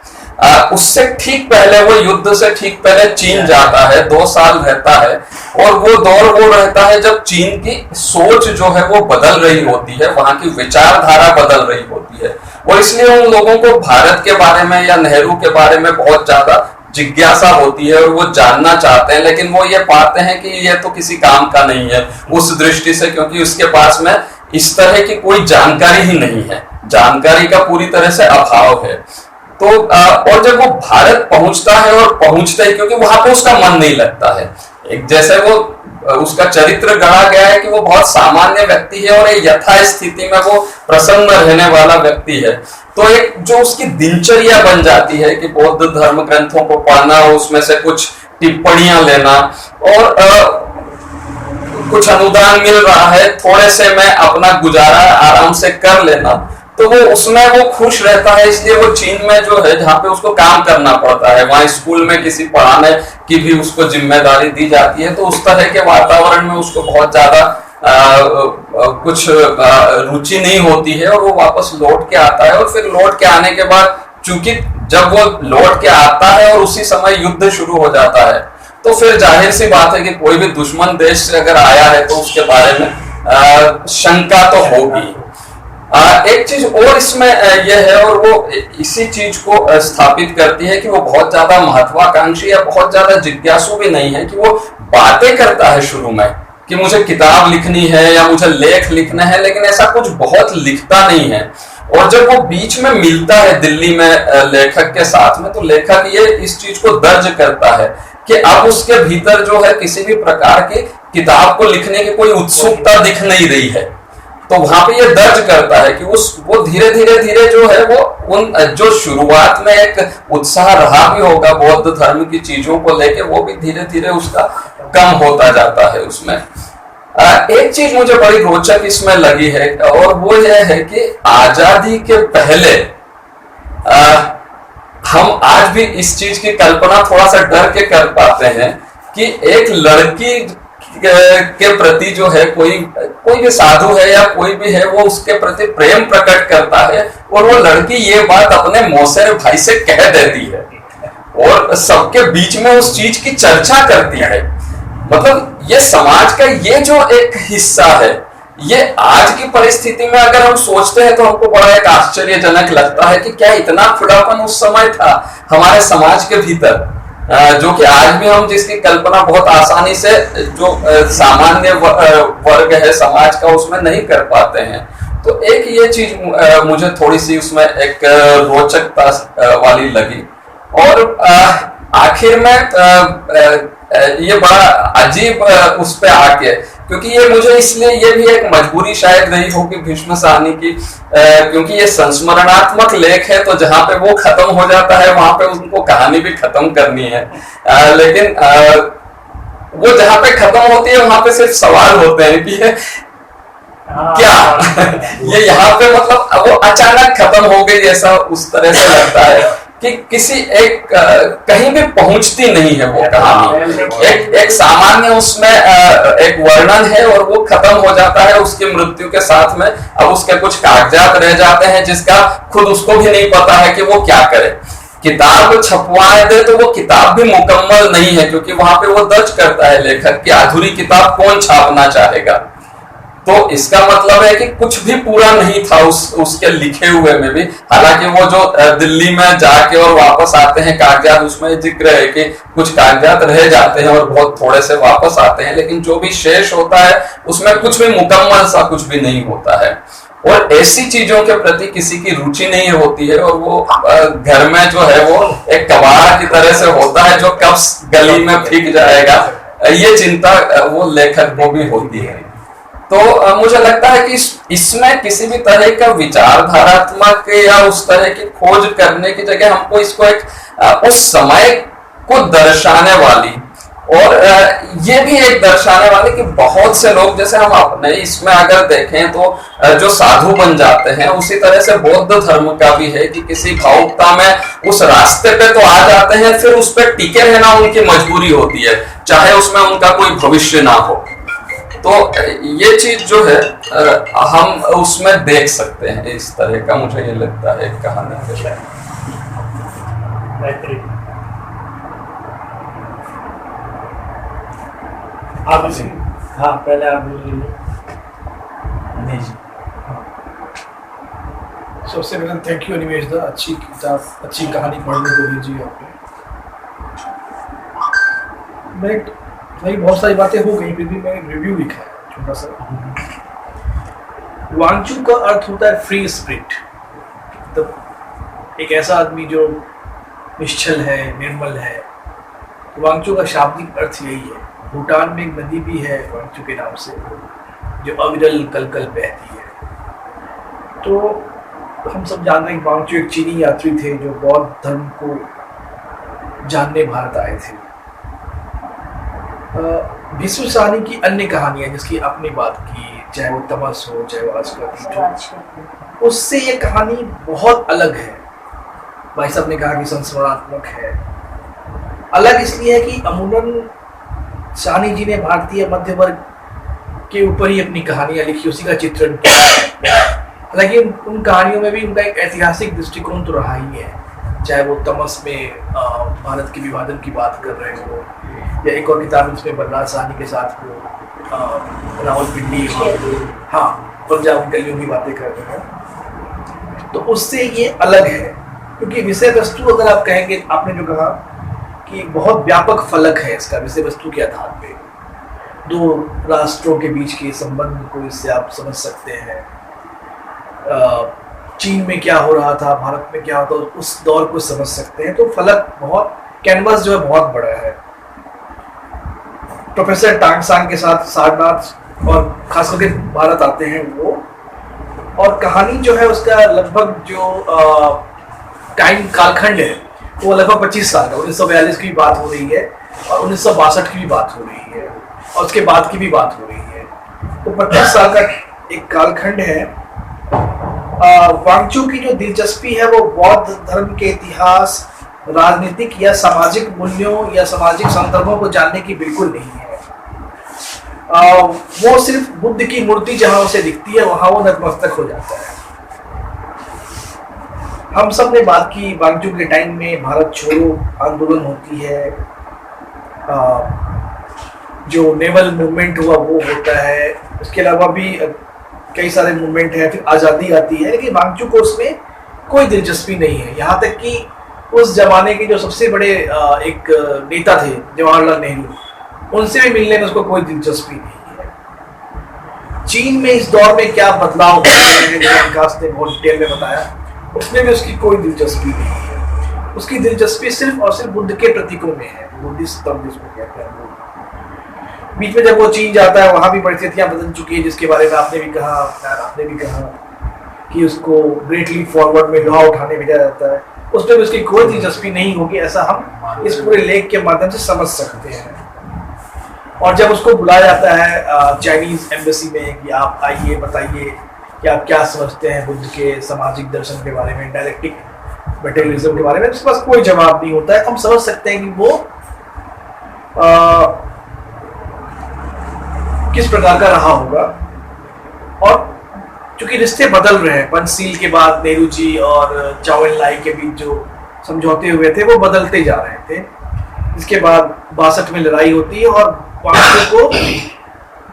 उससे ठीक पहले, वो युद्ध से ठीक पहले चीन जाता है, 2 साल रहता है, और वो दौर वो रहता है जब चीन की सोच जो है वो बदल रही होती है, वहां की विचारधारा बदल रही होती है, और इसलिए उन लोगों को भारत के बारे में या नेहरू के बारे में बहुत ज्यादा जिज्ञासा होती है और वो जानना चाहते हैं, लेकिन वो ये पाते हैं कि ये तो किसी काम का नहीं है उस दृष्टि से, क्योंकि उसके पास में इस तरह की कोई जानकारी ही नहीं है, जानकारी का पूरी तरह से अभाव है। तो और जब वो भारत पहुंचता है और पहुंचते ही, क्योंकि वहां पे उसका मन नहीं लगता है, एक जैसे वो उसका चरित्र गढ़ा गया है कि वो बहुत सामान्य व्यक्ति है और एक यथा स्थिति में वो प्रसन्न रहने वाला व्यक्ति है, तो एक जो उसकी दिनचर्या बन जाती है कि बौद्ध धर्म ग्रंथों को पढ़ना, उसमें से कुछ टिप्पणियां लेना, और कुछ अनुदान मिल रहा है, थोड़े से मैं अपना गुजारा आराम से कर लेना, तो वो उसमें वो खुश रहता है। इसलिए वो चीन में जो है जहाँ पे उसको काम करना पड़ता है, वहाँ स्कूल में किसी पढ़ाने की भी उसको जिम्मेदारी दी जाती है, तो उस तरह के वातावरण में उसको बहुत ज्यादा कुछ रुचि नहीं होती है, और वो वापस लौट के आता है। और फिर लौट के आने के बाद चूंकि जब वो लौट के आता है और उसी समय युद्ध शुरू हो जाता है, तो फिर जाहिर सी बात है कि कोई भी दुश्मन देश से अगर आया है तो उसके बारे में शंका तो होगी। एक चीज और इसमें यह है, और वो इसी चीज को स्थापित करती है कि वो बहुत ज्यादा महत्वाकांक्षी या बहुत ज्यादा जिज्ञासु भी नहीं है, कि वो बातें करता है शुरू में कि मुझे किताब लिखनी है या मुझे लेख लिखना है, लेकिन ऐसा कुछ बहुत लिखता नहीं है, और जब वो बीच में मिलता है दिल्ली में लेखक के साथ में, तो लेखक ये इस चीज को दर्ज करता है कि अब उसके भीतर जो है किसी भी प्रकार की किताब को लिखने की कोई उत्सुकता दिख नहीं रही है। तो वहां पे ये दर्ज करता है कि वो धीरे धीरे जो है वो उन जो शुरुआत में एक उत्साह रहा भी होगा बौद्ध धर्म की चीजों को लेके, वो भी धीरे धीरे उसका कम होता जाता है उसमें। एक चीज मुझे बड़ी रोचक इसमें लगी है, और वो यह है कि आजादी के पहले हम आज भी इस चीज की कल्पना थोड़ा सा डर के कर पाते हैं कि एक लड़की के प्रति जो है कोई भी साधु है या कोई भी है, वो उसके प्रति प्रेम प्रकट करता है और वो लड़की ये बात अपने मौसेरे भाई से कह देती है और सबके बीच में उस चीज की चर्चा करती है। मतलब ये समाज का ये जो एक हिस्सा है, ये आज की परिस्थिति में अगर हम सोचते हैं तो हमको बड़ा एक आश्चर्यजनक लगता है कि क्या इतना खुलापन उस समय था हमारे समाज के भीतर, जो कि आज भी हम जिसकी कल्पना बहुत आसानी से जो सामान्य वर्ग है समाज का उसमें नहीं कर पाते हैं। तो एक ये चीज मुझे थोड़ी सी उसमें एक रोचकता वाली लगी। और आखिर में ये बड़ा अजीब उस पे आके, क्योंकि ये मुझे इसलिए ये भी एक मजबूरी शायद रही हो कि भीष्म साहनी की, क्योंकि ये संस्मरणात्मक लेख है, तो जहां पे वो खत्म हो जाता है वहां पे उनको कहानी भी खत्म करनी है। लेकिन वो जहां पे खत्म होती है वहां पे सिर्फ सवाल होते हैं कि क्या ये यहाँ पे मतलब वो अचानक खत्म हो गई जैसा उस तरह से लगता है कि किसी एक कहीं भी पहुंचती नहीं है वो कहानी। एक सामान्य उसमें एक वर्णन है और वो खत्म हो जाता है उसकी मृत्यु के साथ में। अब उसके कुछ कागजात रह जाते हैं जिसका खुद उसको भी नहीं पता है कि वो क्या करे। किताब छपवाए दे तो वो किताब भी मुकम्मल नहीं है, क्योंकि वहां पे वो दर्ज करता है लेखक कि अधूरी किताब कौन छापना चाहेगा। तो इसका मतलब है कि कुछ भी पूरा नहीं था उसके लिखे हुए में भी। हालांकि वो जो दिल्ली में जाके और वापस आते हैं कागजात, उसमें जिक्र है कि कुछ कागजात रह जाते हैं और बहुत थोड़े से वापस आते हैं, लेकिन जो भी शेष होता है उसमें कुछ भी मुकम्मल सा कुछ भी नहीं होता है। और ऐसी चीजों के प्रति किसी की रुचि नहीं होती है, और वो घर में जो है वो एक कबाड़ की तरह से होता है जो कब गली में फेंक जाएगा, ये चिंता वो लेखक को भी होती है। तो मुझे लगता है कि इसमें किसी भी तरह का विचारधारात्मक या उस तरह की खोज करने की जगह हमको इसको एक उस समय को दर्शाने वाली, और ये भी एक दर्शाने वाले कि बहुत से लोग, जैसे हम अपने इसमें अगर देखें तो जो साधु बन जाते हैं, उसी तरह से बौद्ध धर्म का भी है कि किसी भावुकता में उस रास्ते पे तो आ जाते हैं, फिर उस पर टिके रहना उनकी मजबूरी होती है, चाहे उसमें उनका कोई भविष्य ना हो। तो ये चीज जो है हम उसमें देख सकते हैं, इस तरह का मुझे ये लगता है कहानी के। आप इसी, हाँ पहले आप बोलिए। नहीं जी, सबसे पहले थैंक यू अनिमेश दा, अच्छी किताब अच्छी कहानी पढ़ने को भेजी आपने। भाई बहुत सारी बातें हो गई, फिर भी मैंने रिव्यू लिखा है छोटा सा। वांगचू का अर्थ होता है फ्री स्पिरिट, तो एक ऐसा आदमी जो निश्चल है, निर्मल है। वांगचू का शाब्दिक अर्थ यही है। भूटान में एक नदी भी है वांगचू के नाम से, जो अविरल कलकल बहती है। तो हम सब जानते हैं कि वांगचू एक चीनी यात्री थे जो बौद्ध धर्म को जानने भारत आए थे। भीष्म साहनी की अन्य कहानियां जिसकी आपने बात की, चाहे वो तमस हो चाहे वो आज का गीत हो, उससे ये कहानी बहुत अलग है। भाई साहब ने कहा कि संस्मरणात्मक है। अलग इसलिए है कि अमूमन साहनी जी ने भारतीय मध्य वर्ग के ऊपर ही अपनी कहानियां लिखी, उसी का चित्रण किया। हालांकि उन कहानियों में भी उनका एक ऐतिहासिक दृष्टिकोण तो रहा ही है, चाहे वो तमस में भारत के विभाजन की बात कर रहे हो, या एक और किताब इसमें बलराज साहनी के साथ वो रावलपिंडी, हाँ पंजाब गलियों की बातें कर रहे हैं। तो उससे ये अलग है, क्योंकि विषय वस्तु अगर आप कहेंगे, आपने जो कहा कि बहुत व्यापक फलक है इसका विषय वस्तु के आधार पे। दो राष्ट्रों के बीच के संबंध को इससे आप समझ सकते हैं। चीन में क्या हो रहा था, भारत में क्या होता, उस दौर को समझ सकते हैं। तो फलक बहुत, कैनवस जो है बहुत बड़ा है। प्रोफेसर टांगसांग के साथ सारनाथ और खास करके भारत आते हैं वो, और कहानी जो है उसका लगभग जो टाइम कालखंड है वो लगभग 25 साल है। 1942 की भी बात हो रही है और 1962 की भी बात हो रही है और उसके बाद की भी बात हो रही है। तो 25 साल का एक कालखंड है। वांगचू की जो दिलचस्पी है वो बौद्ध धर्म के इतिहास, राजनीतिक या सामाजिक मूल्यों या सामाजिक संदर्भों को जानने की बिल्कुल नहीं है। वो सिर्फ बुद्ध की मूर्ति जहां उसे दिखती है वहां वो नतमस्तक हो जाता है। हम सब ने बात की वांगचू के टाइम में भारत छोड़ो आंदोलन होती है, जो नेवल मूवमेंट हुआ वो होता है, उसके अलावा भी कई सारे मूवमेंट हैं, फिर आज़ादी आती है, लेकिन वांगचू को उसमें कोई दिलचस्पी नहीं है। यहाँ तक कि उस जमाने के जो सबसे बड़े एक नेता थे जवाहरलाल नेहरू, उनसे भी मिलने में उसको कोई दिलचस्पी नहीं है। चीन में इस दौर में क्या बदलाव हुआ है, विकास ने बहुत डिटेल में बताया, उसमें भी उसकी कोई दिलचस्पी नहीं है। उसकी दिलचस्पी सिर्फ और सिर्फ बुद्ध के प्रतीकों में है, बुद्धिस्ट धर्म जिसको कहते हैं। बीच में जब वो चीन जाता है वहां भी परिस्थितियां बदल चुकी है, जिसके बारे में आपने भी कहा कि उसको ग्रेट लीप फॉरवर्ड में लोहा उठाने भेजा जाता है, उसमें भी उसकी कोई दिलचस्पी नहीं होगी, ऐसा हम इस पूरे लेख के माध्यम से समझ सकते हैं। और जब उसको बुलाया जाता है चाइनीज एम्बेसी में कि आप आइए बताइए कि आप क्या समझते हैं बुद्ध के सामाजिक दर्शन के बारे में, डायलेक्टिक मटेरियलिज्म के बारे में, उसके पास कोई जवाब नहीं होता है। हम समझ सकते हैं कि वो किस प्रकार का रहा होगा। और चूंकि रिश्ते बदल रहे हैं, पंचशील के बाद नेहरू जी और चाओ एन लाई के बीच जो समझौते हुए थे वो बदलते जा रहे थे। इसके बाद 62 में लड़ाई होती है और वांगचू को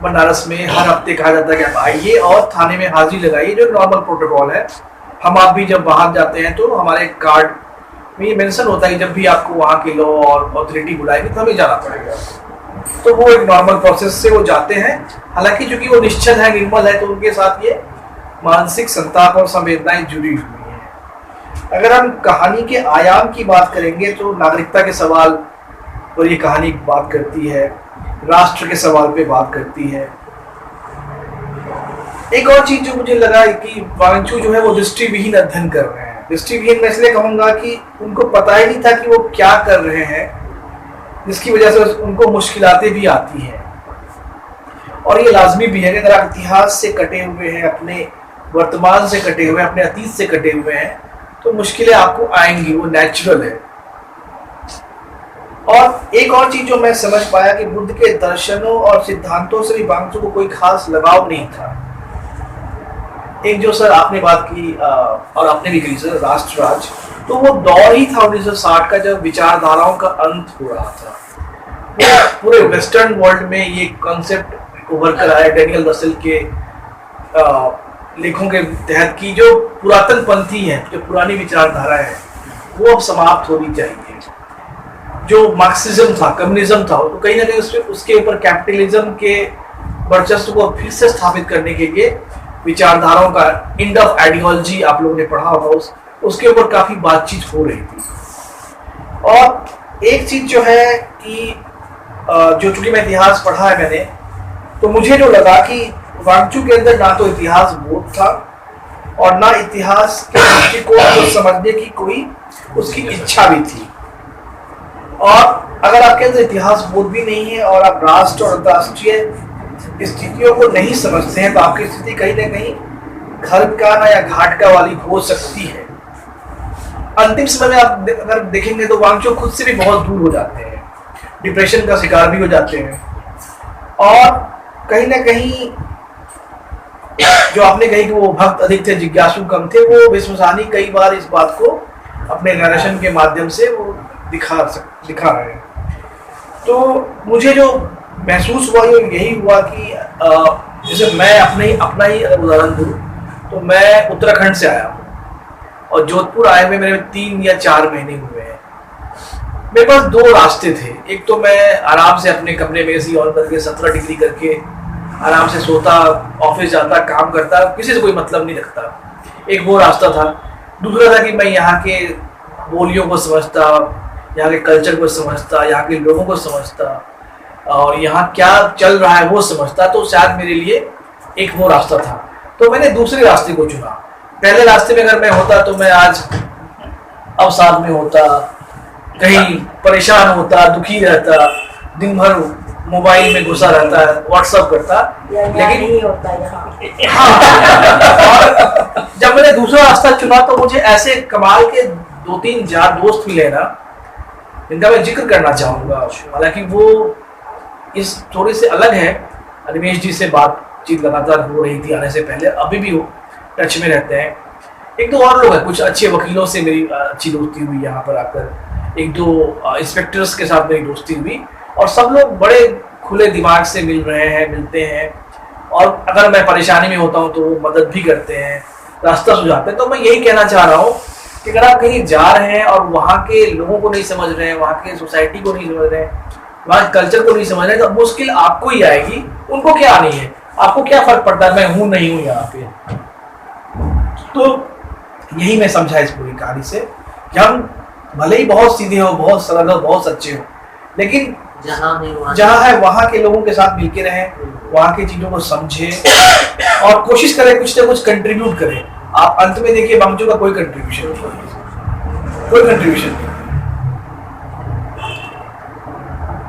बनारस में हर हफ्ते कहा जाता है कि आप आइए और थाने में हाजिरी लगाइए, जो नॉर्मल प्रोटोकॉल है। हम आप भी जब बाहर जाते हैं तो हमारे कार्ड में ये मेंशन होता है कि जब भी आपको वहाँ के लॉ और अथॉरिटी बुलाएगी तो हमें जाना पड़ेगा। तो वो एक नॉर्मल प्रोसेस से वो जाते हैं। हालांकि चूंकि वो निश्चल है, निर्मल है, तो उनके साथ ये मानसिक संताप और संवेदनाएं जुड़ी हुई हैं। अगर हम कहानी के आयाम की बात करेंगे तो नागरिकता के सवाल पर ये कहानी बात करती है, राष्ट्र के सवाल पे बात करती है। एक और चीज जो मुझे लगा कि वांगचू जो है वो दृष्टिविहीन अध्ययन कर रहे हैं। दृष्टिविहीन मैं इसलिए कहूंगा कि उनको पता ही नहीं था कि वो क्या कर रहे हैं, जिसकी वजह से उनको मुश्किलातें भी आती हैं। और ये लाजमी भी है कि अगर आप इतिहास से कटे हुए हैं, अपने वर्तमान से कटे हुए हैं, अपने अतीत से कटे हुए हैं, तो मुश्किलें आपको आएंगी, वो नेचुरल है। और एक और चीज जो मैं समझ पाया कि बुद्ध के दर्शनों और सिद्धांतों से भी वांगचू को कोई खास लगाव नहीं था। एक जो सर आपने बात की और आपने भी कही सर, राष्ट्र राज, तो वो दौर ही था 1960 का जब विचारधाराओं का अंत हो रहा था। पूरे वेस्टर्न वर्ल्ड में ये कॉन्सेप्ट उभर कर आया डेनियल रसेल के लेखों के तहत की जो पुरातन पंथी है, जो पुरानी विचारधारा है, वो अब समाप्त होनी चाहिए। जो मार्क्सिज्म था, कम्युनिज्म था, तो कहीं ना कहीं उसके ऊपर कैपिटलिज्म के वर्चस्व को फिर से स्थापित करने के लिए विचारधाराओं का एंड ऑफ आइडियोलॉजी आप लोगों ने पढ़ा होगा, उसके ऊपर काफी बातचीत हो रही थी। और एक चीज जो है कि जो चूंकि मैं इतिहास पढ़ा है मैंने, तो मुझे जो लगा कि वांगचू के अंदर ना तो इतिहास बोध था और ना इतिहास के दृष्टिकोण को समझने की कोई उसकी इच्छा भी थी। और अगर आपके अंदर इतिहास बोध भी नहीं है और आप राष्ट्र और अंतर्राष्ट्रीय स्थितियों को नहीं समझते हैं, तो आपकी स्थिति कहीं ना कहीं घर का ना या घाट का वाली हो सकती है। अंतिम समय में आप अगर देखेंगे तो वांगचू खुद से भी बहुत दूर हो जाते हैं, डिप्रेशन का शिकार भी हो जाते हैं। और कहीं ना कहीं जो आपने कही कि वो भक्त अधिक थे, जिज्ञासु कम थे, वो विश्वसानी कई बार इस बात को अपने नरेशन के माध्यम से वो दिखा रहे हैं। तो मुझे जो महसूस हुआ यही हुआ कि जैसे मैं अपना ही उदाहरण दूं तो मैं उत्तराखंड से आया हूँ और जोधपुर आए हुए मेरे 3 या 4 महीने हुए हैं। मेरे पास 2 रास्ते थे। एक तो मैं आराम से अपने कमरे में एसी ऑन करके 17 डिग्री करके आराम से सोता, ऑफिस जाता, काम करता, किसी से कोई मतलब नहीं रखता। एक वो रास्ता था। दूसरा था कि मैं यहाँ के बोलियों को समझता, यहाँ के कल्चर को समझता, यहाँ के लोगों को समझता और यहाँ क्या चल रहा है वो समझता, तो शायद मेरे लिए एक वो रास्ता था। तो मैंने दूसरे रास्ते को चुना। पहले रास्ते में अगर मैं होता तो मैं आज अवसाद में होता, कहीं परेशान होता, दुखी रहता, दिन भर मोबाइल में घुसा रहता है, व्हाट्सएप करता। लेकिन नहीं होता यहाँ। हाँ, जब मैंने दूसरा रास्ता चुना तो मुझे ऐसे कमाल के 2-3 यार दोस्त मिले ना, जिनका मैं जिक्र करना चाहूंगा। हालांकि वो इस थोड़े से अलग है। अनिमेश जी से बातचीत लगातार हो रही थी आने से पहले, अभी भी वो टच में रहते हैं। एक दो और लोग हैं, कुछ अच्छे वकीलों से मेरी अच्छी दोस्ती हुई यहाँ पर आकर, एक दो इंस्पेक्टर्स के साथ मेरी दोस्ती हुई और सब लोग बड़े खुले दिमाग से मिलते हैं और अगर मैं परेशानी में होता हूँ तो वो मदद भी करते हैं, रास्ता सुझाते हैं। तो मैं यही कहना चाह रहा हूँ कि अगर आप कहीं जा रहे हैं और वहाँ के लोगों को नहीं समझ रहे हैं, वहाँ के सोसाइटी को नहीं समझ रहे हैं, वहाँ कल्चर को नहीं समझ रहे हैं, तो मुश्किल आपको ही आएगी। उनको क्या आनी है, आपको क्या फर्क पड़ता है मैं हूँ नहीं हूँ यहाँ पे। तो यही मैं समझा इस पूरी कहानी से कि हम भले ही बहुत सीधे हो, बहुत सरल हो, बहुत सच्चे हो, लेकिन जहाँ है वहाँ के लोगों के साथ मिलके रहें, वहाँ की चीजों को समझें और कोशिश करें कुछ ना कुछ कंट्रीब्यूट करें। आप अंत में देखिए बांग्चू का कोई कंट्रीब्यूशन नहीं।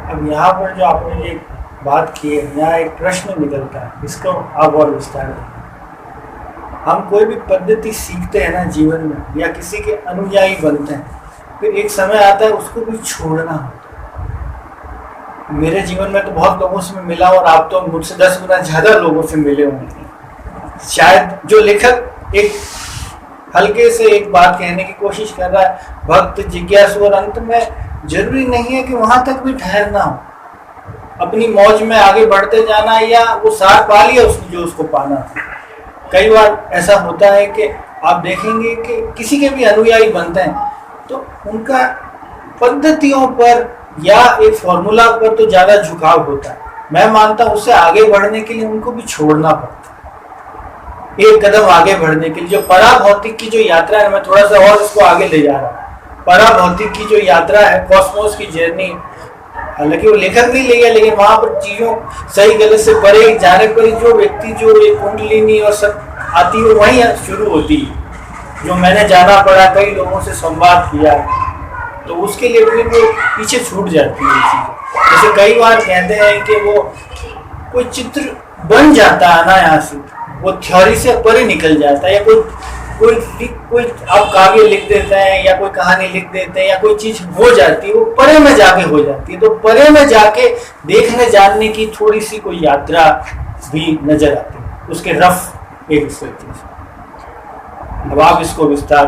अब यहाँ पर जो आपने ये बात की है, यहाँ एक प्रश्न निकलता है, इसको आप और विस्तार करें। हम कोई भी पद्धति सीखते हैं ना जीवन में या किसी के अनुयायी बनते हैं, फिर एक समय आता है उसको भी छोड़ना होता है। मेरे जीवन में तो बहुत लोगों से मैं मिला और आप तो मुझसे 10 गुना ज्यादा लोगों से मिले होंगे। शायद जो लेखक एक हल्के से एक बात कहने की कोशिश कर रहा है, भक्त जिज्ञासु, और अंत में जरूरी नहीं है कि वहां तक भी ठहरना हो, अपनी मौज में आगे बढ़ते जाना या वो सार पा लिया उसने जो उसको पाना था। कई बार ऐसा होता है कि आप देखेंगे कि किसी के भी अनुयायी बनते हैं तो उनका पद्धतियों पर या एक फॉर्मूला पर तो ज्यादा झुकाव होता है। मैं मानता हूं उससे आगे बढ़ने के लिए उनको भी छोड़ना पड़ता है। एक कदम आगे बढ़ने के लिए जो पराभौतिक की जो यात्रा है, मैं थोड़ा सा और इसको आगे ले जा रहा हूँ। पराभौतिक की जो यात्रा है, कॉस्मोस की जर्नी, हालांकि वो लेखक नहीं ले गया, लेकिन वहां पर चीजों सही गलत से परे जाने पर जो व्यक्ति जो एक कुंडलिनी और सब आती है वहीं शुरू होती है। जो मैंने जाना पड़ा, कई लोगों से संवाद किया, तो उसके लिए फिर वो पीछे छूट जाती है चीजें। जैसे कई बार कहते हैं कि वो कोई चित्र बन जाता है ना, यहाँ से वो थ्योरी से परे निकल जाता है, या कोई आप काव्य लिख देते हैं या कोई कहानी लिख देते हैं या कोई चीज हो जाती है, वो परे में जाके हो जाती है। तो परे में जाके देखने जानने की थोड़ी सी कोई यात्रा भी नजर आती है, उसके रफ एक स्थिति से। अब आप इसको विस्तार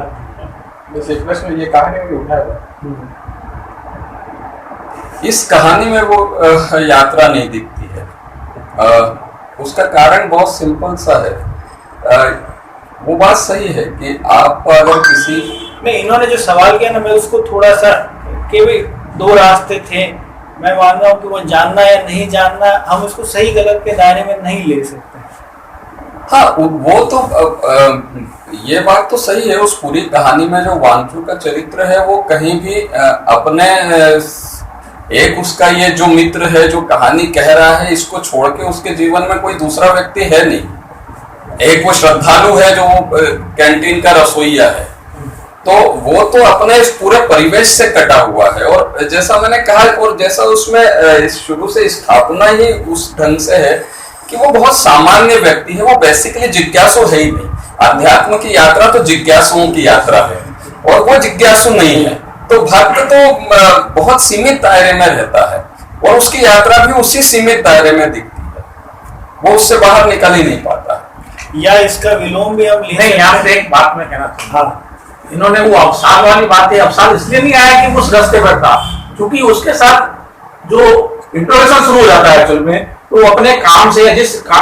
में ये कहानी में उठाया इस कहानी में वो यात्रा नहीं दिखती है। उसका कारण बहुत सिंपल सा है। वो बात सही है कि आप अगर किसी नहीं, इन्होंने जो सवाल किया ना, मैं उसको थोड़ा सा केवल 2 रास्ते थे, मैं मान रहा हूँ कि वो जानना या नहीं जानना, हम उसको सही गलत के दायरे में नहीं ले सकते। हाँ, वो तो ये बात तो सही है। उस पूरी कहानी में जो वांचू का चरित्र है वो कहीं भी अपने एक उसका ये जो मित्र है जो कहानी कह रहा है, इसको छोड़ के उसके जीवन में कोई दूसरा व्यक्ति है नहीं। एक वो श्रद्धालु है जो कैंटीन का रसोइया है, तो वो तो अपने इस पूरे परिवेश से कटा हुआ है। और जैसा मैंने कहा, और जैसा उसमें शुरू से स्थापना ही उस ढंग से है कि वो बहुत सामान्य व्यक्ति है, वो बेसिकली जिज्ञासु है ही नहीं। अध्यात्म की यात्रा तो जिज्ञासुओं की यात्रा है और वो जिज्ञासु नहीं है, तो भक्त तो बहुत सीमित दायरे में रहता है और उसकी यात्रा भी उसी सीमित दायरे में दिखती है, वो उससे बाहर निकल ही नहीं पाता। या इसका विलोम भी हम नहीं, यहाँ पे एक बात मैं कहना चाहूँगा। हाँ, इन्होंने वो अवसाद वाली बात है, अवसाद इसलिए नहीं आया कि उस रास्ते पर था, क्योंकि उसके साथ जो इंट्रोडक्शन शुरू हो जाता है एक्चुअल में, तो वो अपने काम से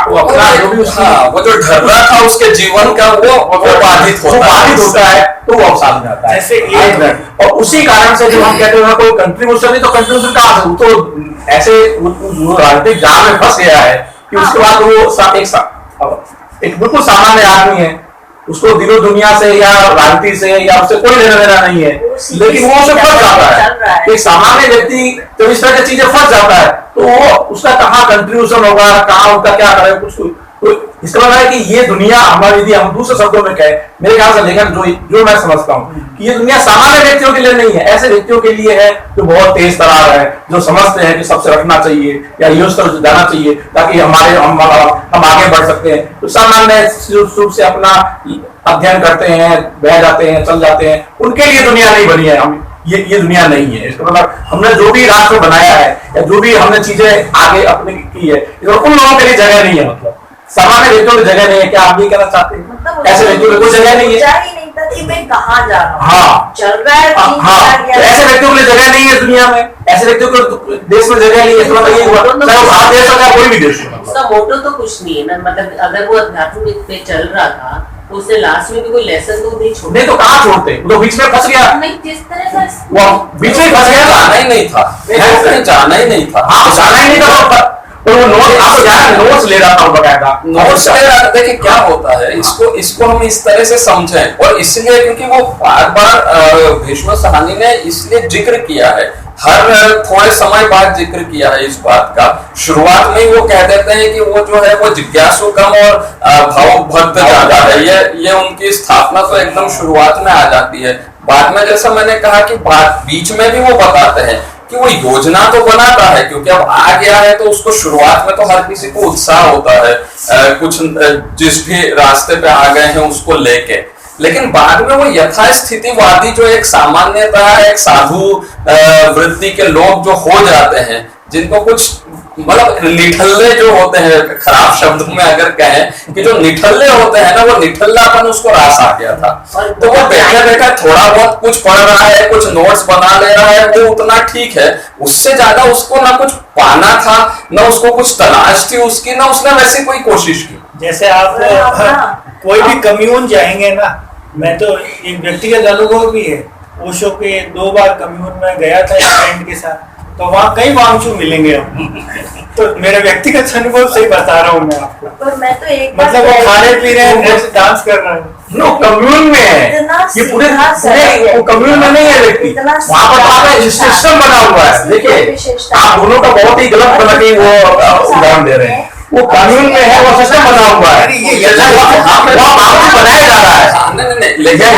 वो अपना जो भी उसका वो जो ढर्रा था उसके जीवन का वो बाधित होता है, तो वो अवसाद हो जाता है। जैसे और उसी कारण से जो हम कहते हैं कोई कंट्रीब्यूशन नहीं, तो कंट्रीब्यूशन कहाँ से, तो ऐसे राजनीतिक जाल में फंस गया है कि उसके बाद वो एक बिल्कुल सामान्य आदमी है उसको दिलो दुनिया से या राजनीति से या उससे कोई लेना देना नहीं है, लेकिन वो उसे फंस जाता है। एक सामान्य व्यक्ति जब इस तरह की चीजें फंस जाता है तो वो उसका कहाँ कंट्रीब्यूशन होगा, कहाँ उनका क्या करेगा कुछ। तो इसका मतलब है कि ये दुनिया हमारी, यदि हम दूसरे शब्दों में कहें, मेरे ख्याल से लेखन जो मैं समझता हूँ कि ये दुनिया सामान्य व्यक्तियों के लिए नहीं है, ऐसे व्यक्तियों के लिए है जो बहुत तेज तरार है, जो समझते हैं कि सबसे रखना चाहिए या ये उस तरफ जाना चाहिए ताकि हम आगे बढ़ सकते हैं। तो सामान्य रूप से अपना अध्ययन करते हैं, बह जाते हैं, चल जाते हैं, उनके लिए दुनिया नहीं बनी है। हम ये दुनिया नहीं है। इसका मतलब हमने जो भी राष्ट्र बनाया है या जो भी हमने चीजें आगे अपने की है, उन लोगों के लिए जगह नहीं है। मतलब सामान्य व्यक्तियों की जगह नहीं है। क्या आप ये कहना चाहते हैं? मतलब ऐसे व्यक्तियों की कोई जगह नहीं है। ही नहीं था कि मैं कहाँ जा रहा हूँ। हाँ, चल रहा है। हाँ, ऐसे व्यक्तियों के लिए जगह नहीं है दुनिया में, ऐसे व्यक्तियों को देश में जगह नहीं है। इसका मतलब ये हुआ चाहे वो भारत देश हो या कोई भी देश हो। उसका मोटो तो कुछ नहीं है ना, मतलब अगर वो अध्यात्म पे चल रहा था तो उसने लास्ट में भी कोई लेसन तो नहीं छोड़ा। नहीं तो कहाँ छोड़ते, वो तो बीच में फंस गया। नहीं, जिस तरह का वो बीच में फंस गया, जाना ही नहीं था, जाना ही नहीं था। हाँ, जाना ही नहीं था। तो वो नोट्स ले रहा था, बकायदा नोट्स ले रहा था। देखिए क्या होता है, इसको हम इस तरह से समझें, और इसलिए क्योंकि वो बार बार भीष्म साहनी ने इसलिए जिक्र किया है, हर थोड़े समय बाद जिक्र किया है इस बात का। शुरुआत में ही वो कह देते हैं कि वो जो है वो जिज्ञासु कम और भावभक्त ज्यादा है। ये उनकी स्थापना तो एकदम शुरुआत में आ जाती है। बाद में जैसा मैंने कहा कि बीच में भी वो बताते हैं कि वो योजना तो बनाता है, क्योंकि अब आ गया है तो उसको शुरुआत में तो हर किसी को उत्साह होता है कुछ जिस भी रास्ते पे आ गए हैं उसको लेके, लेकिन बाद में वो यथास्थितिवादी जो एक सामान्यता है, एक साधु वृत्ति के लोग जो हो जाते हैं, जिनको कुछ मतलब निठल्ले जो होते हैं, खराब शब्दों में अगर कहें कि जो निठल्ले होते हैं ना, वो निठल्लापन उसको रास आ गया था। तो वो बैठा बैठा थोड़ा बहुत कुछ पढ़ रहा है, कुछ नोट्स बना ले रहा है, वो उतना ठीक है। उससे ज्यादा उसको ना कुछ पाना था, ना उसको कुछ तलाश थी उसकी, ना उसने वैसे कोई कोशिश की। जैसे आप कोई भी कम्यून जाएंगे ना, मैं तो एक व्यक्तिगत अनुभव भी है, ओशो के 2 बार कम्यून में गया था फ्रेंड के साथ, तो वहाँ कई वांगचू मिलेंगे तो मेरा व्यक्तिगत अनुभव से ही बता रहा हूँ मैं आपको। पर मैं तो एक मतलब वो खा रहे पी रहे हैं, डांस कर रहे हैं, नो कम्यून में है ये पूरे कम्यून में नहीं है व्यक्ति, वहाँ पर सिस्टम बना हुआ है। देखिए आप दोनों का बहुत ही गलत बना के वो उदाहरण दे रहे हैं। वो कानून में है, वो सिस्टम बना हुआ है, बनाया जा रहा है। लेकिन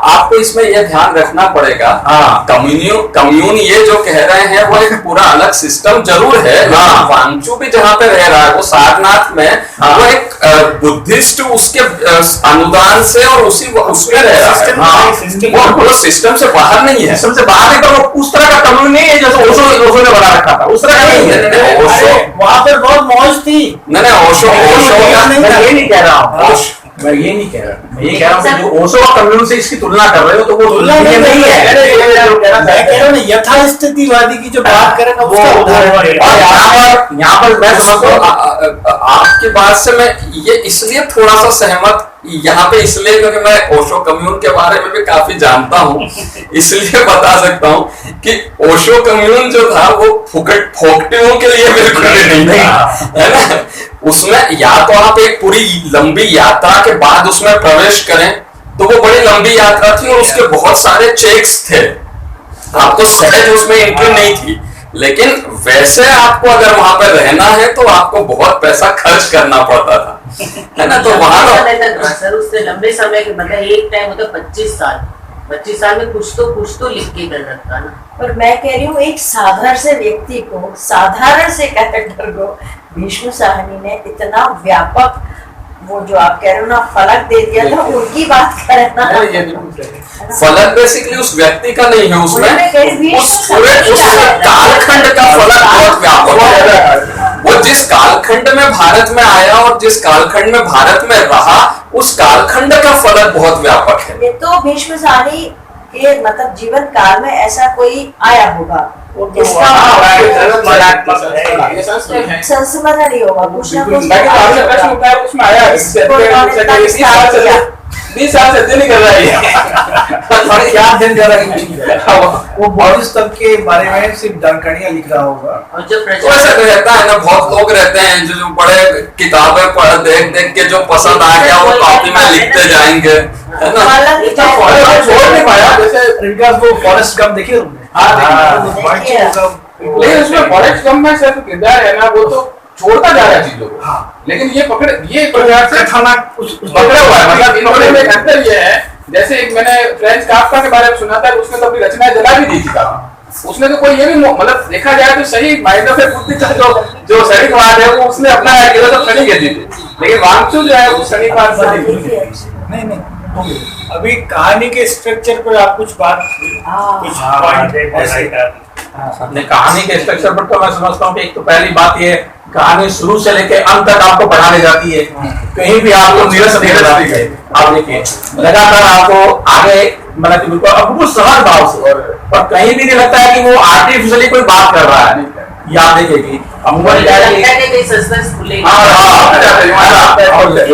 आपको इसमें यह ध्यान रखना पड़ेगा, कम्यून ये जो कह रहे हैं वो एक पूरा अलग सिस्टम जरूर है। वांगचू भी जहाँ पे रह रहा है वो सारनाथ में, वो एक बुद्धिस्ट उसके अनुदान से और उसमें रह रहा है, वो सिस्टम से बाहर नहीं है। सबसे बाहर नहीं, तो उस तरह का कम्यून नहीं है जैसे ओशो ने बना रखा था, उस तरह का नहीं है। ओशो वहां पर बहुत मौज थी। नहीं, ओशो मैं ये नहीं कह रहा हूँ, मैं ये नहीं कह रहा, मैं ये कह रहा हूँ कि जो ओशो और कम्यून से इसकी तुलना कर रहे हो तो वो तुलना नहीं है। मैं कह रहा हूँ यथास्थितिवादी की जो बात करें ना, उसका उदाहरण है। और यहाँ पर मैं समझता हूँ आपकी बात से मैं ये इसलिए थोड़ा सा सहमत यहाँ पे इसलिए क्योंकि मैं ओशो कम्यून के बारे में भी काफी जानता हूँ, इसलिए बता सकता हूँ कि ओशो कम्यून जो था वो फोकटियों के लिए बिल्कुल नहीं था, है ना। उसमें या तो आप एक पूरी लंबी यात्रा के बाद उसमें प्रवेश करें, तो वो बड़ी लंबी यात्रा थी और उसके बहुत सारे चेक्स थे, आपको सहज उसमें एंट्री नहीं थी। लेकिन वैसे आपको अगर वहां पर रहना है तो आपको बहुत पैसा खर्च करना पड़ता था, है ना। तो वहां सर उससे लंबे समय के मतलब एक टाइम होता 25 साल में कुछ तो लिख के कर रखता ना। पर मैं कह रही हूँ एक साधारण से व्यक्ति को, साधारण से कैरेक्टर को भीष्म साहनी ने इतना व्यापक, वो जो आप कह रहे हो ना फलक दे दिया था, उनकी बात करें ना। फलक बेसिकली उस व्यक्ति का नहीं है, उसमें उस पूरे कालखंड का फलक बहुत व्यापक है। वो जिस कालखंड में भारत में आया और जिस कालखंड में भारत में रहा, उस कालखंड का फलक बहुत व्यापक है। ये तो भीष्म साहनी के मतलब जीवन काल में ऐसा कोई आया होगा जिसका संस्मरण नहीं होगा, कुछ ना कुछ उसमें आया 20 साल से अध्ययन नहीं कर रहा है साढ़े 4 दिन जा रहा है वो बौद्ध स्तंभ के बारे में सिर्फ जानकारियां लिख रहा होगा। और जो तो ऐसा रहता है ना, बहुत लोग रहते हैं जो बड़े किताबें पढ़ देख देख के जो पसंद आ गया वो कॉपी में लिखते जाएंगे, है ना। छोड़ नहीं पाया। जैसे वो फॉरेस्ट गम देखिए लेकिन उसमें फॉरेस्ट गम में सिर्फ किरदार है ना, वो तो छोड़ता जा रहा है चीजों को। हाँ। लेकिन ये प्रकार से पकड़ा हुआ है। मतलब इन्होंने में अंतर ये है, जैसे एक मैंने फ्रेंच काफ्का के बारे में सुना था, उसने तो अपनी रचनाएं जला भी दी थी काफी। उसने तो कोई ये भी मतलब देखा जाए तो सही मायनों में बुद्धि का जो सैनिकवाद है वो उसने अपना है, तो सनी कहती थी। लेकिन वांगचू जो है वो सैनिकवाद से नहीं अभी कहानी के स्ट्रक्चर पर आप कुछ पॉइंट कहानी के स्ट्रक्चर पर तो मैं समझता हूँ कि एक तो पहली बात ये, कहानी शुरू से लेके अंत तक आपको पढ़ाने जाती है, कहीं भी आपको नीरस नहीं रहता। आप देखिए लगातार आपको आगे मतलब कि बिल्कुल अब कुछ समझ भाव से, और कहीं भी नहीं लगता है कि वो आर्टिफिशियली कोई बात कर रहा है। ये आप देखेगी अमूमन क्या है कि सस्पेंस खुलेगा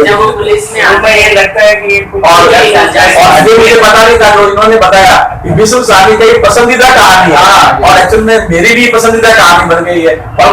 जब वो पुलिस में आता ये लगता है कि और अभी मुझे पता नहीं था, जो इन्होंने बताया कि विष्णु साहनी का एक पसंदीदा कहानी है, और एक्चुअल में मेरी भी पसंदीदा कहानी बन गई है। और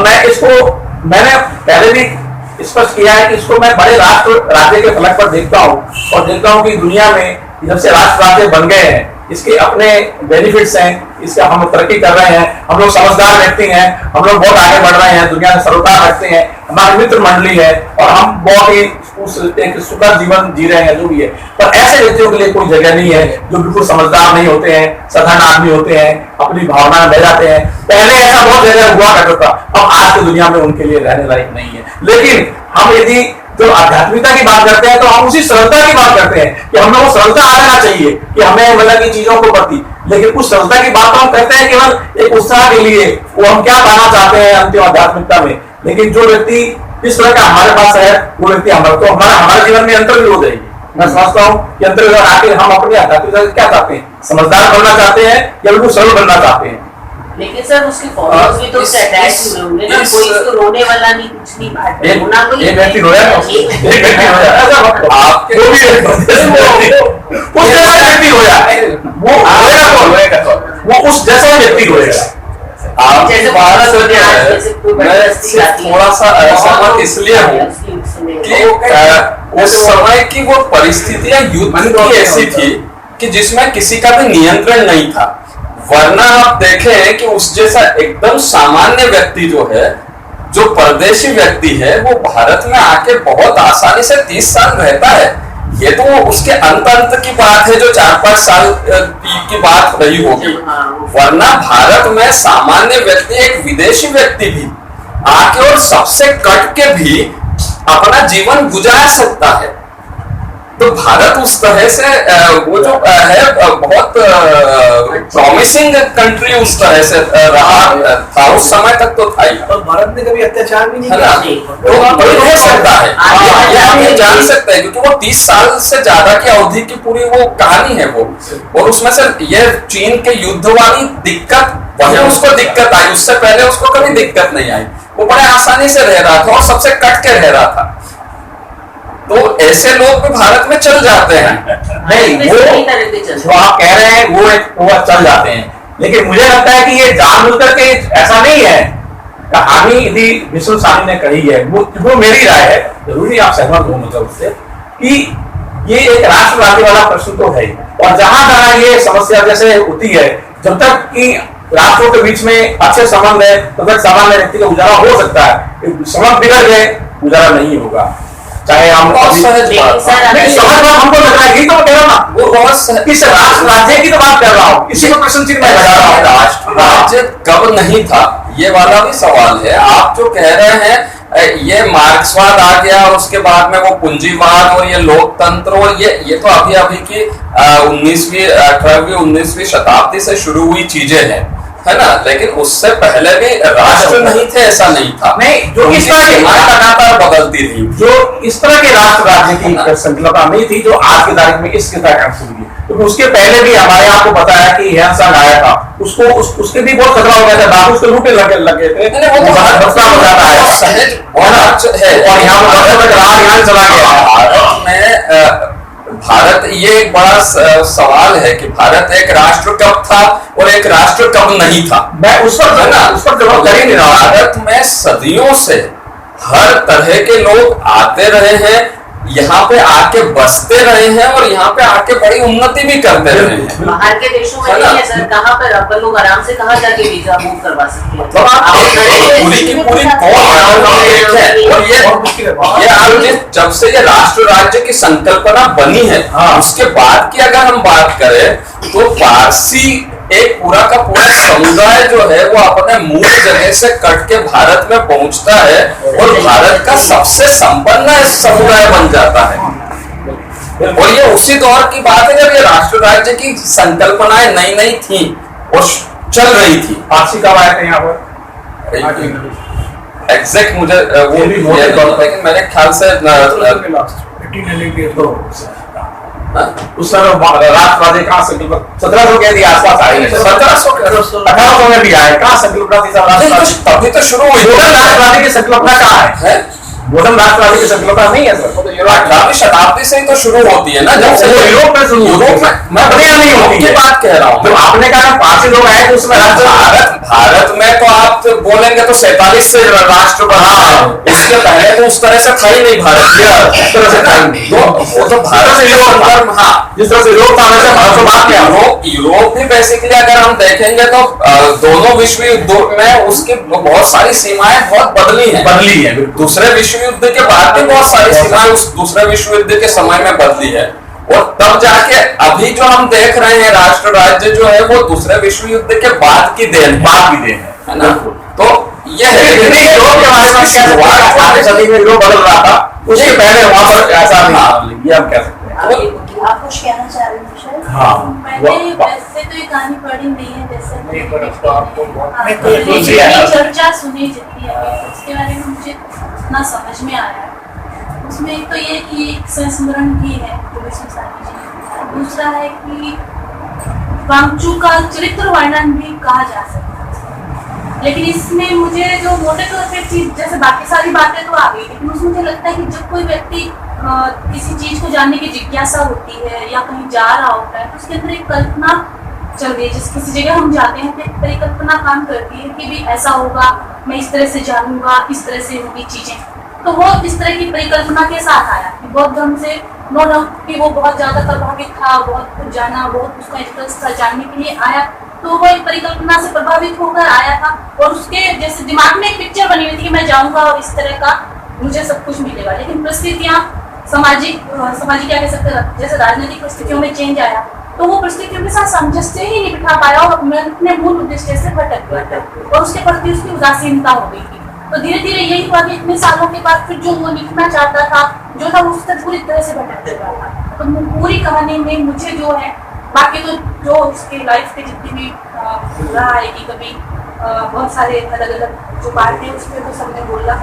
मैंने पहले भी स्पष्ट किया है कि इसको मैं बड़े राष्ट्र राज्य के फलक पर देखता हूँ, और देखता हूँ कि दुनिया में जब से राष्ट्र राज्य बन गए हैं इसके अपने बेनिफिट्स हैं, इसका हम तरक्की कर रहे हैं, हम लोग समझदार व्यक्ति हैं, हम लोग बहुत आगे बढ़ रहे हैं, दुनिया में सरोकार रखते हैं, हमारी मित्र मंडली है, और हम बहुत ही एक सुखद जीवन जी रहे हैं, जो भी है। पर ऐसे व्यक्तियों के लिए कोई जगह नहीं है जो बिल्कुल समझदार नहीं होते हैं, साधारण आदमी होते हैं, अपनी भावना में बह जाते हैं। पहले ऐसा बहुत जगह हुआ करता था, अब आज की दुनिया में उनके लिए रहने लायक नहीं है। लेकिन हम यदि जो आध्यात्मिकता की बात करते हैं तो हम उसी सरलता की बात करते हैं कि हम लोगों को सरलता आना चाहिए कि हमें मतलब की चीजों को प्रति, लेकिन उस सरलता की बात हम करते हैं केवल एक उत्साह के लिए, वो हम क्या पाना चाहते हैं अंतिम आध्यात्मिकता में। लेकिन जो व्यक्ति इस तरह का हमारे पास है वो व्यक्ति हमारे जीवन में अंतर भी हो जाएगी। मैं समझता हूँ कि अंतर आके हम अपनी आध्यात्मिकता क्या चाहते हैं, समझदार बनना चाहते हैं या बिल्कुल सरल बनना चाहते हैं। लेकिन सर उसके फॉलोअर्स भी तो उससे अटैच हुए होंगे ना, कोई इसको रोने वाला नहीं, कुछ नहीं बात रोना कोई एक व्यक्ति रोया, एक व्यक्ति रोया, आपके वो भी उस जैसा व्यक्ति रोया, वो उस जैसा व्यक्ति रोएगा। आप जैसे बात भारत मैं सिर्फ थोड़ा सा असहमत इसलिए हूँ कि उस समय की वो परिस्थितियां युद्ध की ऐसी थी कि जिसमें किसी का भी नियंत्रण नहीं था। वरना आप देखें कि उस जैसा एकदम सामान्य व्यक्ति जो है, जो परदेशी व्यक्ति है, वो भारत में आके बहुत आसानी से 30 साल रहता है। ये तो उसके अंत की बात है जो 4-5 साल की बात रही होगी। वरना भारत में सामान्य व्यक्ति, एक विदेशी व्यक्ति भी आके और सबसे कट के भी अपना जीवन गुजार सकता है। तो भारत उस तरह से वो जो है बहुत प्रॉमिसिंग कंट्री उस तरह से रहा था, उस समय तक तो था ही। और भारत ने कभी अत्याचार भी नहीं किया, तो कोई रह सकता है, ये हम ये जान सकते हैं, क्योंकि वो 30 साल से ज्यादा की अवधि की पूरी वो कहानी है वो। और उसमें से ये चीन के युद्ध वाली दिक्कत, वही उसको दिक्कत आई, उससे पहले उसको कभी दिक्कत नहीं आई। वो बड़े आसानी से रह रहा था और सबसे कट के रह रहा था। तो ऐसे लोग भी भारत में चल जाते हैं। नहीं, वो जो आप कह रहे हैं वो चल जाते हैं, लेकिन मुझे लगता है कि ये जानबूझ करके ऐसा नहीं है। कहानी यदि विष्णु साहनी ने कही है, वो मेरी राय है, जरूरी आप सहमत हो मतलब उससे, कि ये एक राष्ट्र राज्य वाला प्रश्न तो है। और जहां ये समस्या जैसे होती है, जब तक कि राष्ट्रों के बीच में अच्छे संबंध है तब तक सामान्य व्यक्ति का गुजारा हो सकता है। संबंध बिगड़ गए, गुजारा नहीं होगा। चाहे हम सहज हमको लग रहा है, यही तो मैं कह रहा हूँ ना, वो बहुत इस राष्ट्र राज्य की तो बात कर रहा हूँ, इसी को प्रश्न चिन्ह में लगा रहा हूँ। राष्ट्र राज्य कब नहीं था, ये वाला भी सवाल है। आप जो कह रहे हैं ये मार्क्सवाद आ गया और उसके बाद में वो पूंजीवाद और ये लोकतंत्र, और ये तो अभी की 18वीं शताब्दी से शुरू हुई चीजें हैं, है ना। लेकिन उससे पहले भी राष्ट्र नहीं थे, ऐसा नहीं था। नहीं, जो इस तरह की लगातार बदलती रही, जो इस तरह के राष्ट्र राज्य की संकल्पना नहीं थी जो आज की तारीख में इसके तरह शुरू हुई। क्योंकि उसके पहले भी हमारे आपको पता है कि हैंसन आया था, उसके भी बहुत खतरा हो गया था, बाबू उसके लूटे लगे थे, वो तो बचता हो जाता है सहज है। और यहाँ पर चला गया। भारत में भारत, ये एक बड़ा सवाल है कि भारत एक राष्ट्र कब था और एक राष्ट्र कब नहीं था। मैं उस पर जवाब कर ही नहीं रहा। भारत में सदियों से हर तरह के लोग आते रहे हैं, यहाँ पे आके बसते रहे हैं और यहाँ पे आके बड़ी उन्नति भी करते रहे हैं। बाहर के देशों में नहीं है सर, कहाँ पर अपन लोग आराम से कहाँ जाके वीजा मूव करवा सकते हैं। तो आप पूरी की पूरी और ये आप जब से ये राष्ट्र राज्य की संकल्पना बनी है, उसके बाद की अगर हम बात करें तो पारसी एक पूरा का पूरा समुदाय जो है वो अपने मूल जगह से कट के भारत में पहुंचता है और भारत का सबसे संपन्न समुदाय बन जाता है। और ये उसी दौर की बात है जब ये राष्ट्र राज्य की संकल्पनाएं नई नई थी और चल रही थी। पारसी कब आए थे यहाँ पर? एग्जैक्ट मुझे वो भी लेकिन मेरे ख्याल से उस समय राष्ट्र राज्य कहाँ संकल्प 1700 के आसपास आई है, 1800 में भी आए, कहाँ संकल्पना थी? तभी तो शुरू हुई। राष्ट्र राज्य की संकल्पना कहाँ है? मॉडर्न राष्ट्र राज्य की संकल्पना नहीं है सर, तो अठारहवीं शताब्दी से ही तो शुरू होती है ना, जब से यूरोप में शुरू यूरोप में मैं बढ़िया नहीं होती की बात कह रहा हूँ। तो आपने कहा पारसी लोग आए तो उसमें भारत में तो आप बोलेंगे तो 47 से राष्ट्र बना, इसके पहले तो उस तरह से था ही नहीं भारत, इस तरह से था ही नहीं। वो तो भारत से जिस तरह से यूरोप था वैसे भारत बात किया। यूरोप भी बेसिकली अगर हम देखेंगे तो दोनों विश्व युद्धों में उसकी बहुत सारी सीमाएं बहुत बदली है। दूसरे विश्व युद्ध के बाद भी बहुत सारी सीमाएं उस दूसरे विश्व युद्ध के समय में बदली है और तब जाके अभी जो हम देख रहे हैं राष्ट्र राज्य जो है वो दूसरे विश्व युद्ध के बाद की देन है ना। तो यह यूरोप के बारे में शुरुआत सदी में यूरोप बदल रहा था, उसके पहले वहां पर ऐसा नहीं, ये हम कह सकते हैं। आप कुछ कहना चाह रहे हैं शायद? मैंने वैसे तो ये कहानी पढ़ी नहीं है, जैसे चर्चा सुनी जितनी है उसके बारे में मुझे इतना समझ में आया। उसमें एक तो ये कि एक संस्मरण भी है दूसरा है कि वांगचू का चरित्र वर्णन भी कहा जा सकता है। लेकिन इसमें मुझे जो मोटे तौर पे चीज, जैसे बाकी सारी बातें तो आ गई, लेकिन उसमें मुझे लगता है कि जब कोई व्यक्ति किसी चीज को जानने की जिज्ञासा होती है या कहीं जा रहा होता है तो उसके अंदर एक कल्पना चल रही है। जिस किसी जगह हम जाते हैं तो एक परिकल्पना काम करती है कि भी ऐसा होगा, मैं इस तरह से जानूंगा, इस तरह से होगी चीजें। तो वो इस तरह की परिकल्पना के साथ आया कि बौद्ध धर्म से नो डाउट कि वो बहुत ज्यादा प्रभावित था, बहुत कुछ जाना, बहुत उसका इंटरेस्ट था, जानने के लिए आया। तो वो एक परिकल्पना से प्रभावित होकर आया था और उसके जैसे दिमाग में एक पिक्चर बनी हुई थी कि मैं जाऊंगा और इस तरह का मुझे सब कुछ मिलेगा। लेकिन परिस्थितियाँ सामाजिक क्या कह सकते हैं, जैसे राजनीतिक परिस्थितियों में चेंज आया तो वो परिस्थितियों के साथ सामंजस्य ही नहीं बिठा पाया और अपने मूल उद्देश्य से भटक गया और उसके प्रति उसकी उदासीनता हो गई थी। तो धीरे धीरे यही हुआ कि इतने सालों के बाद फिर जो वो लिखना चाहता था जो था उससे पूरी तरह से भटक चुका था। तो पूरी कहानी में मुझे जो है, बाकी तो जो उसकी लाइफ के जितनी भी रहा है कि कभी बहुत सारे अलग अलग जो पार्ट है उस पर तो सबने बोला,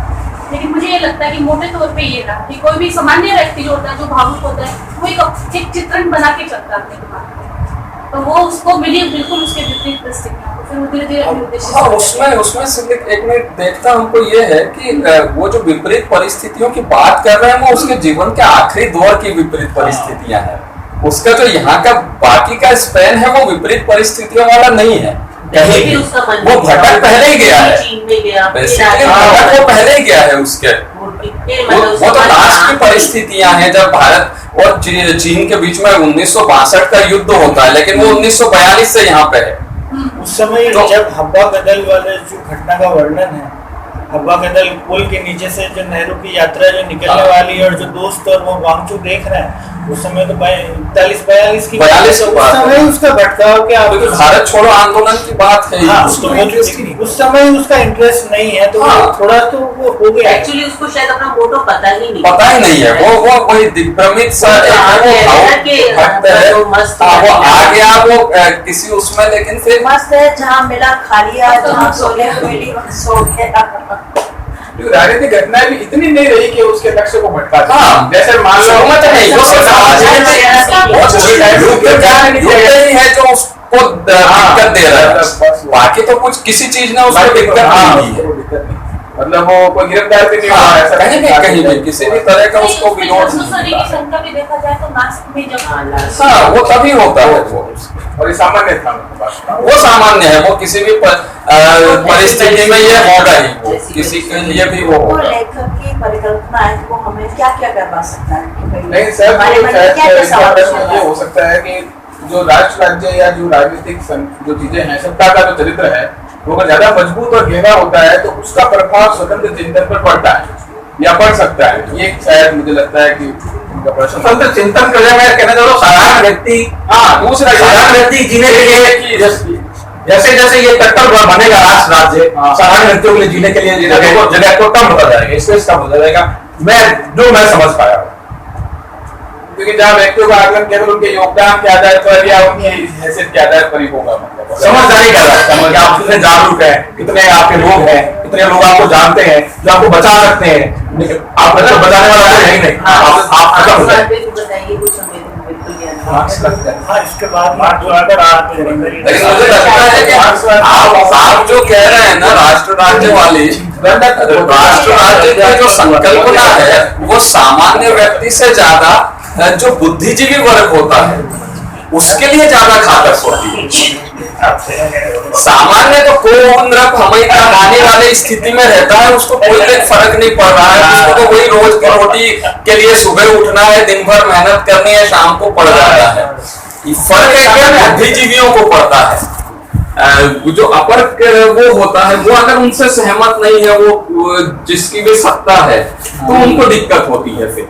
लेकिन मुझे ये लगता है कि मोटे तौर पे ये रहा कि कोई भी सामान्य व्यक्ति जो होता है, जो भावुक होता है, वो एक चित्रण बना के चलता है अपने दिमाग में, तो वो उसको मिली बिल्कुल उसके विपरीत परिस्थितियां, फिर वो धीरे धीरे अपने उद्देश्य उसमें से एक मिनट देखता हमको ये है कि वो जो विपरीत परिस्थितियों की बात कर रहे हैं वो उसके जीवन के आखिरी दौर की विपरीत परिस्थितियां हैं। उसका जो यहाँ का बाकी का स्पैन है वो विपरीत परिस्थितियों वाला नहीं है, कहीं वो भटक पहले ही गया है, भटक वो पहले ही गया है उसके, वो तो लास्ट की परिस्थितियां हैं जब भारत और चीन के बीच में 1962 का युद्ध होता है, लेकिन वो 1942 से यहाँ पे है। उस समय तो जब हब्बा कदल वाले जो घटना का वर्णन है, हब्बा कदल पुल के नीचे से जो नेहरू की यात्रा जो निकलने वाली है और जो दोस्त और वो वांगचू देख रहे हैं, उस समय तो 42 की समय उसका भटकाव क्या, भारत छोड़ो आंदोलन की बात है। उस समय उसका इंटरेस्ट नहीं है तो थोड़ा तो वो हो गया। एक्चुअली उसको शायद अपना मोटो पता ही नहीं है, वो वही दिग्भ्रमित सा वो आ गया वो किसी उसमें, लेकिन फिर मस्त है जहाँ मिला खा लिया, जहाँ सोने मिली सो गया। राजनीतिक घटनाएं भी इतनी नहीं रही कि उसके लक्ष्य को भटका दे। जैसे मान लो है जो उसको दिक्कत दे रहा है, बाकी तो कुछ किसी चीज ने उसको दिक्कत नहीं दी है। मतलब वो कोई गिरफ्तार भी नहीं हुआ हाँ, ऐसा कहीं भी किसी भी तरह का उसको विरोध जासूसरी की शंका भी देखा जाए तो नासिक में जब हाँ वो तभी होता है वो और ये सामान्य था उनके पास। वो सामान्य है, वो किसी भी परिस्थिति में ये होगा ही, वो किसी के लिए भी वो तो होगा। लेखक की परिकल्पना है वो हमें क्या क्या करवा सकता है कि भाई नहीं सर, हमारे मन में क्या क्या इसका सवाल प्रश्न उठता ये है? हो सकता है कि जो राष्ट्र राज्य या जो राजनीतिक जो चीजें हैं, सत्ता का जो चरित्र है वो अगर ज्यादा मजबूत और गहरा होता है तो उसका प्रभाव स्वतंत्र चिंतन पर पड़ता है या पड़ सकता है। ये शायद मुझे लगता है कि उनका प्रश्न स्वतंत्र चिंतन कर मैं कहना चाह रहा हूँ साधारण व्यक्ति, हाँ दूसरा साधारण व्यक्ति जीने के लिए जैसे जैसे ये कट्टर बनेगा राष्ट्र राज्य, साधारण व्यक्तियों के लिए जीने के लिए जगह को कम होता जाएगा, स्पेस कम होता जाएगा। मैं समझ पाया हूँ, क्योंकि जहाँ व्यक्तियों का आकलन केवल उनके योगदान के आधार पर या उनकी हैसियत के आधार पर ही होगा, मतलब समझदारी कर रहा है कि आप कितने जागरूक हैं, कितने आपके लोग हैं, कितने लोग आपको जानते हैं जो आपको बचा सकते हैं। आप तो बचाने वाला कोई है ही नहीं, आप खत्म हो जाए। बताइए कुछ हमें बिल्कुल ज्ञान नहीं। हाँ इसके बाद लेकिन मुझे लगता है कि आप जो कह रहे हैं ना राष्ट्र राज्य वाली, राष्ट्र राज्य की जो संकल्पना है वो सामान्य व्यक्ति से ज्यादा जो बुद्धिजीवी वर्ग होता है उसके लिए ज्यादा घातक होती है। सामान्य तो कोई नृप हमें कमाने वाले स्थिति में रहता है, उसको कोई फर्क नहीं पड़ रहा है, उसको तो वही रोज की रोटी के लिए सुबह उठना है, दिन भर मेहनत करनी है, शाम को पड़ जाता है। फर्क है क्या बुद्धिजीवियों को पड़ता है। जो अपर वो होता है वो अगर उनसे सहमत नहीं है, वो जिसकी भी सत्ता है तो उनको दिक्कत होती है फिर